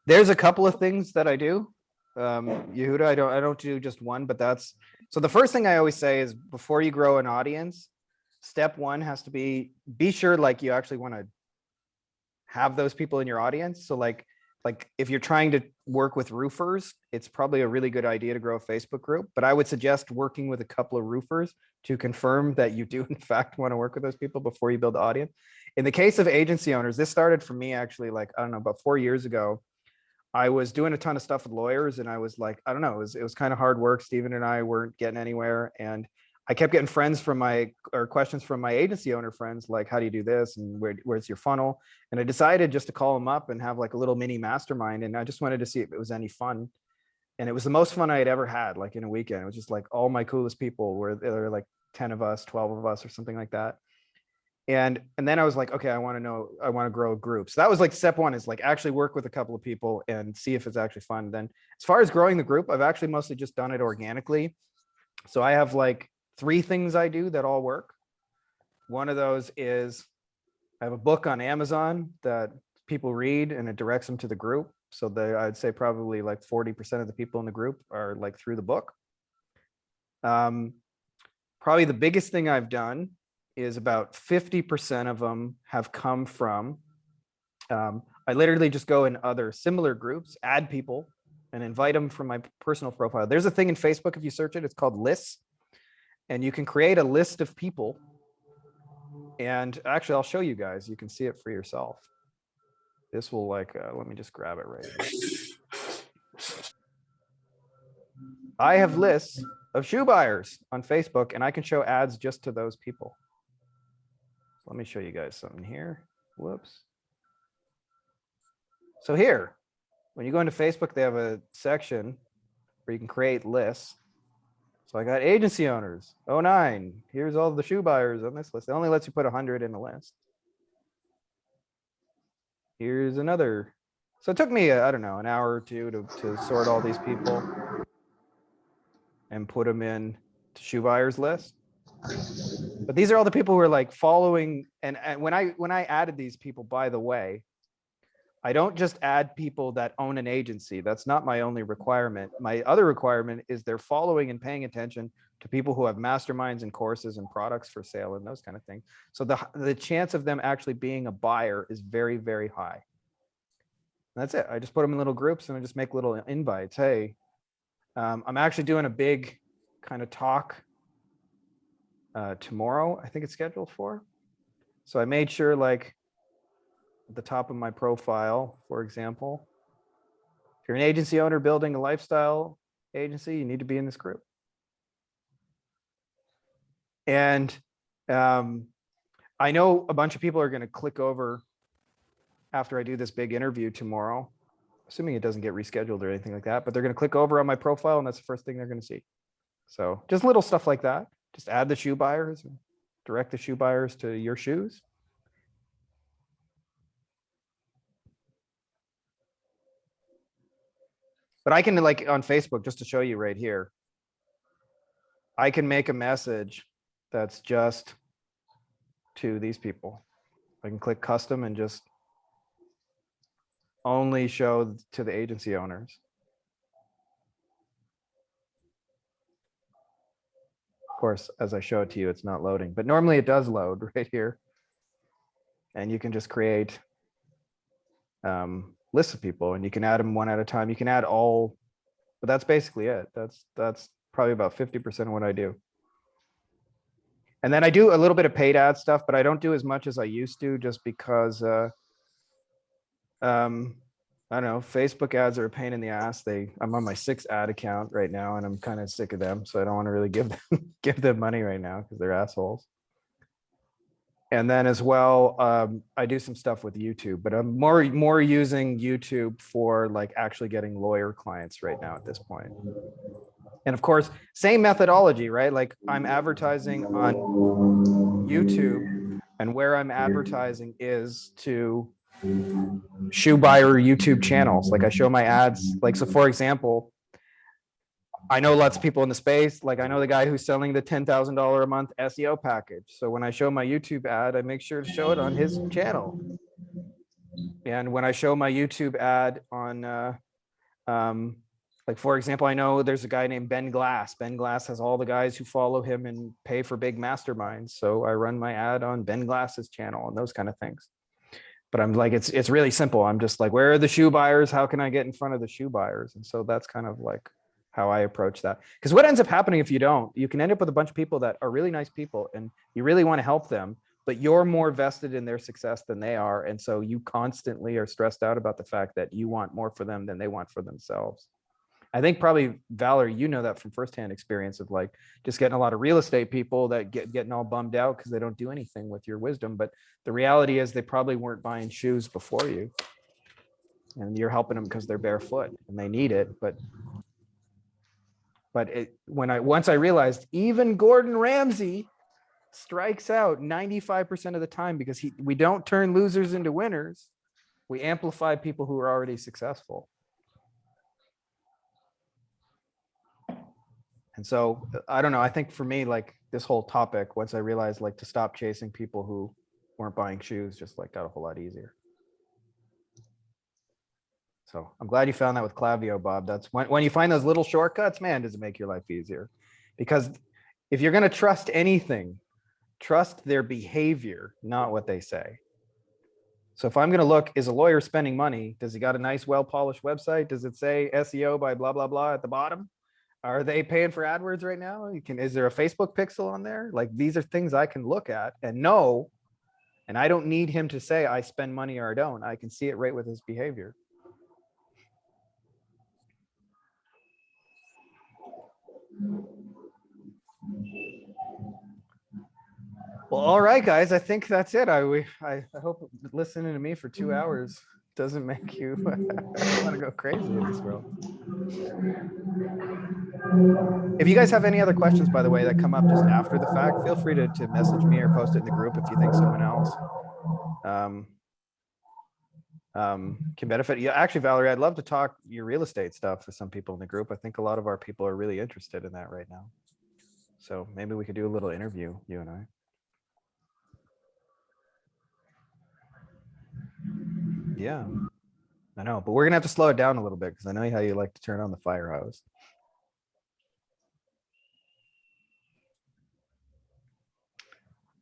There's a couple of things that I do. Yehuda, I don't do just one, but that's so the first thing I always say is before you grow an audience, step one has to be sure like you actually want to have those people in your audience. So like if you're trying to work with roofers, it's probably a really good idea to grow a Facebook group, but I would suggest working with a couple of roofers to confirm that you do in fact want to work with those people before you build the audience. In the case of agency owners, this started for me actually, like, I don't know, about 4 years ago. I was doing a ton of stuff with lawyers and I was like, I don't know, it was kind of hard work. Steven and I weren't getting anywhere. And I kept getting questions from my agency owner friends, like, how do you do this? And where's your funnel? And I decided just to call them up and have like a little mini mastermind. And I just wanted to see if it was any fun. And it was the most fun I had ever had, like in a weekend. It was just like all my coolest people were there, were like 10 of us, 12 of us or something like that. And then I was like, okay, I want to grow a group. So that was like step one, is like actually work with a couple of people and see if it's actually fun. Then as far as growing the group, I've actually mostly just done it organically. So I have like 3 things I do that all work. One of those is I have a book on Amazon that people read and it directs them to the group. So I'd say probably like 40% of the people in the group are like through the book. Probably the biggest thing I've done is about 50% of them have come from, I literally just go in other similar groups, add people and invite them from my personal profile. There's a thing in Facebook, if you search it, it's called lists. And you can create a list of people. And actually, I'll show you guys. You can see it for yourself. This will like, let me just grab it right here. I have lists of shoe buyers on Facebook, and I can show ads just to those people. So let me show you guys something here. Whoops. So here, when you go into Facebook, they have a section where you can create lists. So I got agency owners, 09. Here's all the shoe buyers on this list. It only lets you put 100 in the list. Here's another. So it took me, I don't know, an hour or two to sort all these people and put them in to shoe buyers list. But these are all the people who are like following. And when I added these people, by the way, I don't just add people that own an agency. That's not my only requirement. My other requirement is they're following and paying attention to people who have masterminds and courses and products for sale and those kind of things. So the chance of them actually being a buyer is very, very high. And that's it. I just put them in little groups and I just make little invites. Hey, I'm actually doing a big kind of talk tomorrow, I think it's scheduled for. So I made sure, like, at the top of my profile, for example, if you're an agency owner building a lifestyle agency, you need to be in this group. And I know a bunch of people are going to click over after I do this big interview tomorrow, assuming it doesn't get rescheduled or anything like that, but they're going to click over on my profile and that's the first thing they're going to see. So just little stuff like that. Just add the shoe buyers and direct the shoe buyers to your shoes. But I can, like, on Facebook, just to show you right here, I can make a message that's just to these people. I can click custom and just only show to the agency owners. Of course, as I show it to you, it's not loading, but normally it does load right here. And you can just create lists of people and you can add them one at a time. You can add all, but that's basically it. That's probably about 50% of what I do. And then I do a little bit of paid ad stuff, but I don't do as much as I used to, just because I don't know, Facebook ads are a pain in the ass. I'm on my 6th ad account right now and I'm kind of sick of them. So I don't want to really give them money right now because they're assholes. And then as well, I do some stuff with YouTube, but I'm more using YouTube for like actually getting lawyer clients right now at this point. And of course, same methodology, right? Like I'm advertising on YouTube, and where I'm advertising is to shoe buyer YouTube channels. Like I show my ads, like, so for example, I know lots of people in the space. Like I know the guy who's selling the $10,000 a month SEO package. So when I show my YouTube ad, I make sure to show it on his channel. And when I show my YouTube ad on, like, for example, I know there's a guy named Ben Glass. Ben Glass has all the guys who follow him and pay for big masterminds. So I run my ad on Ben Glass's channel and those kind of things. But I'm like, it's really simple. I'm just like, where are the shoe buyers? How can I get in front of the shoe buyers? And so that's kind of like how I approach that. Because what ends up happening if you don't, you can end up with a bunch of people that are really nice people and you really want to help them, but you're more vested in their success than they are. And so you constantly are stressed out about the fact that you want more for them than they want for themselves. I think probably, Valerie, you know that from firsthand experience of like just getting a lot of real estate people that getting all bummed out because they don't do anything with your wisdom. But the reality is they probably weren't buying shoes before you. And you're helping them because they're barefoot and they need it. But once I realized even Gordon Ramsay strikes out 95% of the time because we don't turn losers into winners. We amplify people who are already successful. And so, I don't know, I think for me, like this whole topic, once I realized like to stop chasing people who weren't buying shoes, just like got a whole lot easier. So I'm glad you found that with Klaviyo, Bob. That's when you find those little shortcuts, man, does it make your life easier? Because if you're going to trust anything, trust their behavior, not what they say. So if I'm going to look, is a lawyer spending money? Does he got a nice, well-polished website? Does it say SEO by blah, blah, blah at the bottom? Are they paying for AdWords right now? Is there a Facebook pixel on there? Like these are things I can look at and know, and I don't need him to say I spend money or I don't. I can see it right with his behavior. Well, all right, guys, I think that's it. I hope listening to me for 2 hours doesn't make you want to go crazy in this world. If you guys have any other questions, by the way, that come up just after the fact, feel free to message me or post it in the group if you think someone else can benefit. Yeah, actually, Valerie, I'd love to talk your real estate stuff with some people in the group. I think a lot of our people are really interested in that right now. So maybe we could do a little interview, you and I. Yeah, I know, but we're gonna have to slow it down a little bit because I know how you like to turn on the fire hose.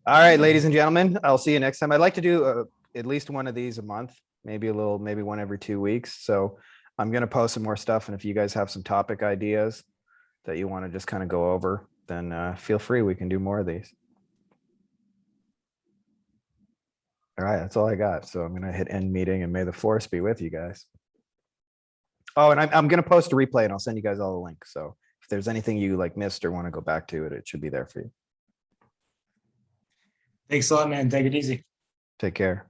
All right, ladies and gentlemen, I'll see you next time. I'd like to do at least one of these a month, maybe one every 2 weeks. So I'm gonna post some more stuff, and if you guys have some topic ideas that you want to just kind of go over, then feel free. We can do more of these. All right, that's all I got. So I'm going to hit end meeting, and may the force be with you guys. Oh, and I'm going to post a replay and I'll send you guys all the link. So if there's anything you like missed or want to go back to it, it should be there for you. Thanks a lot, man. Take it easy. Take care.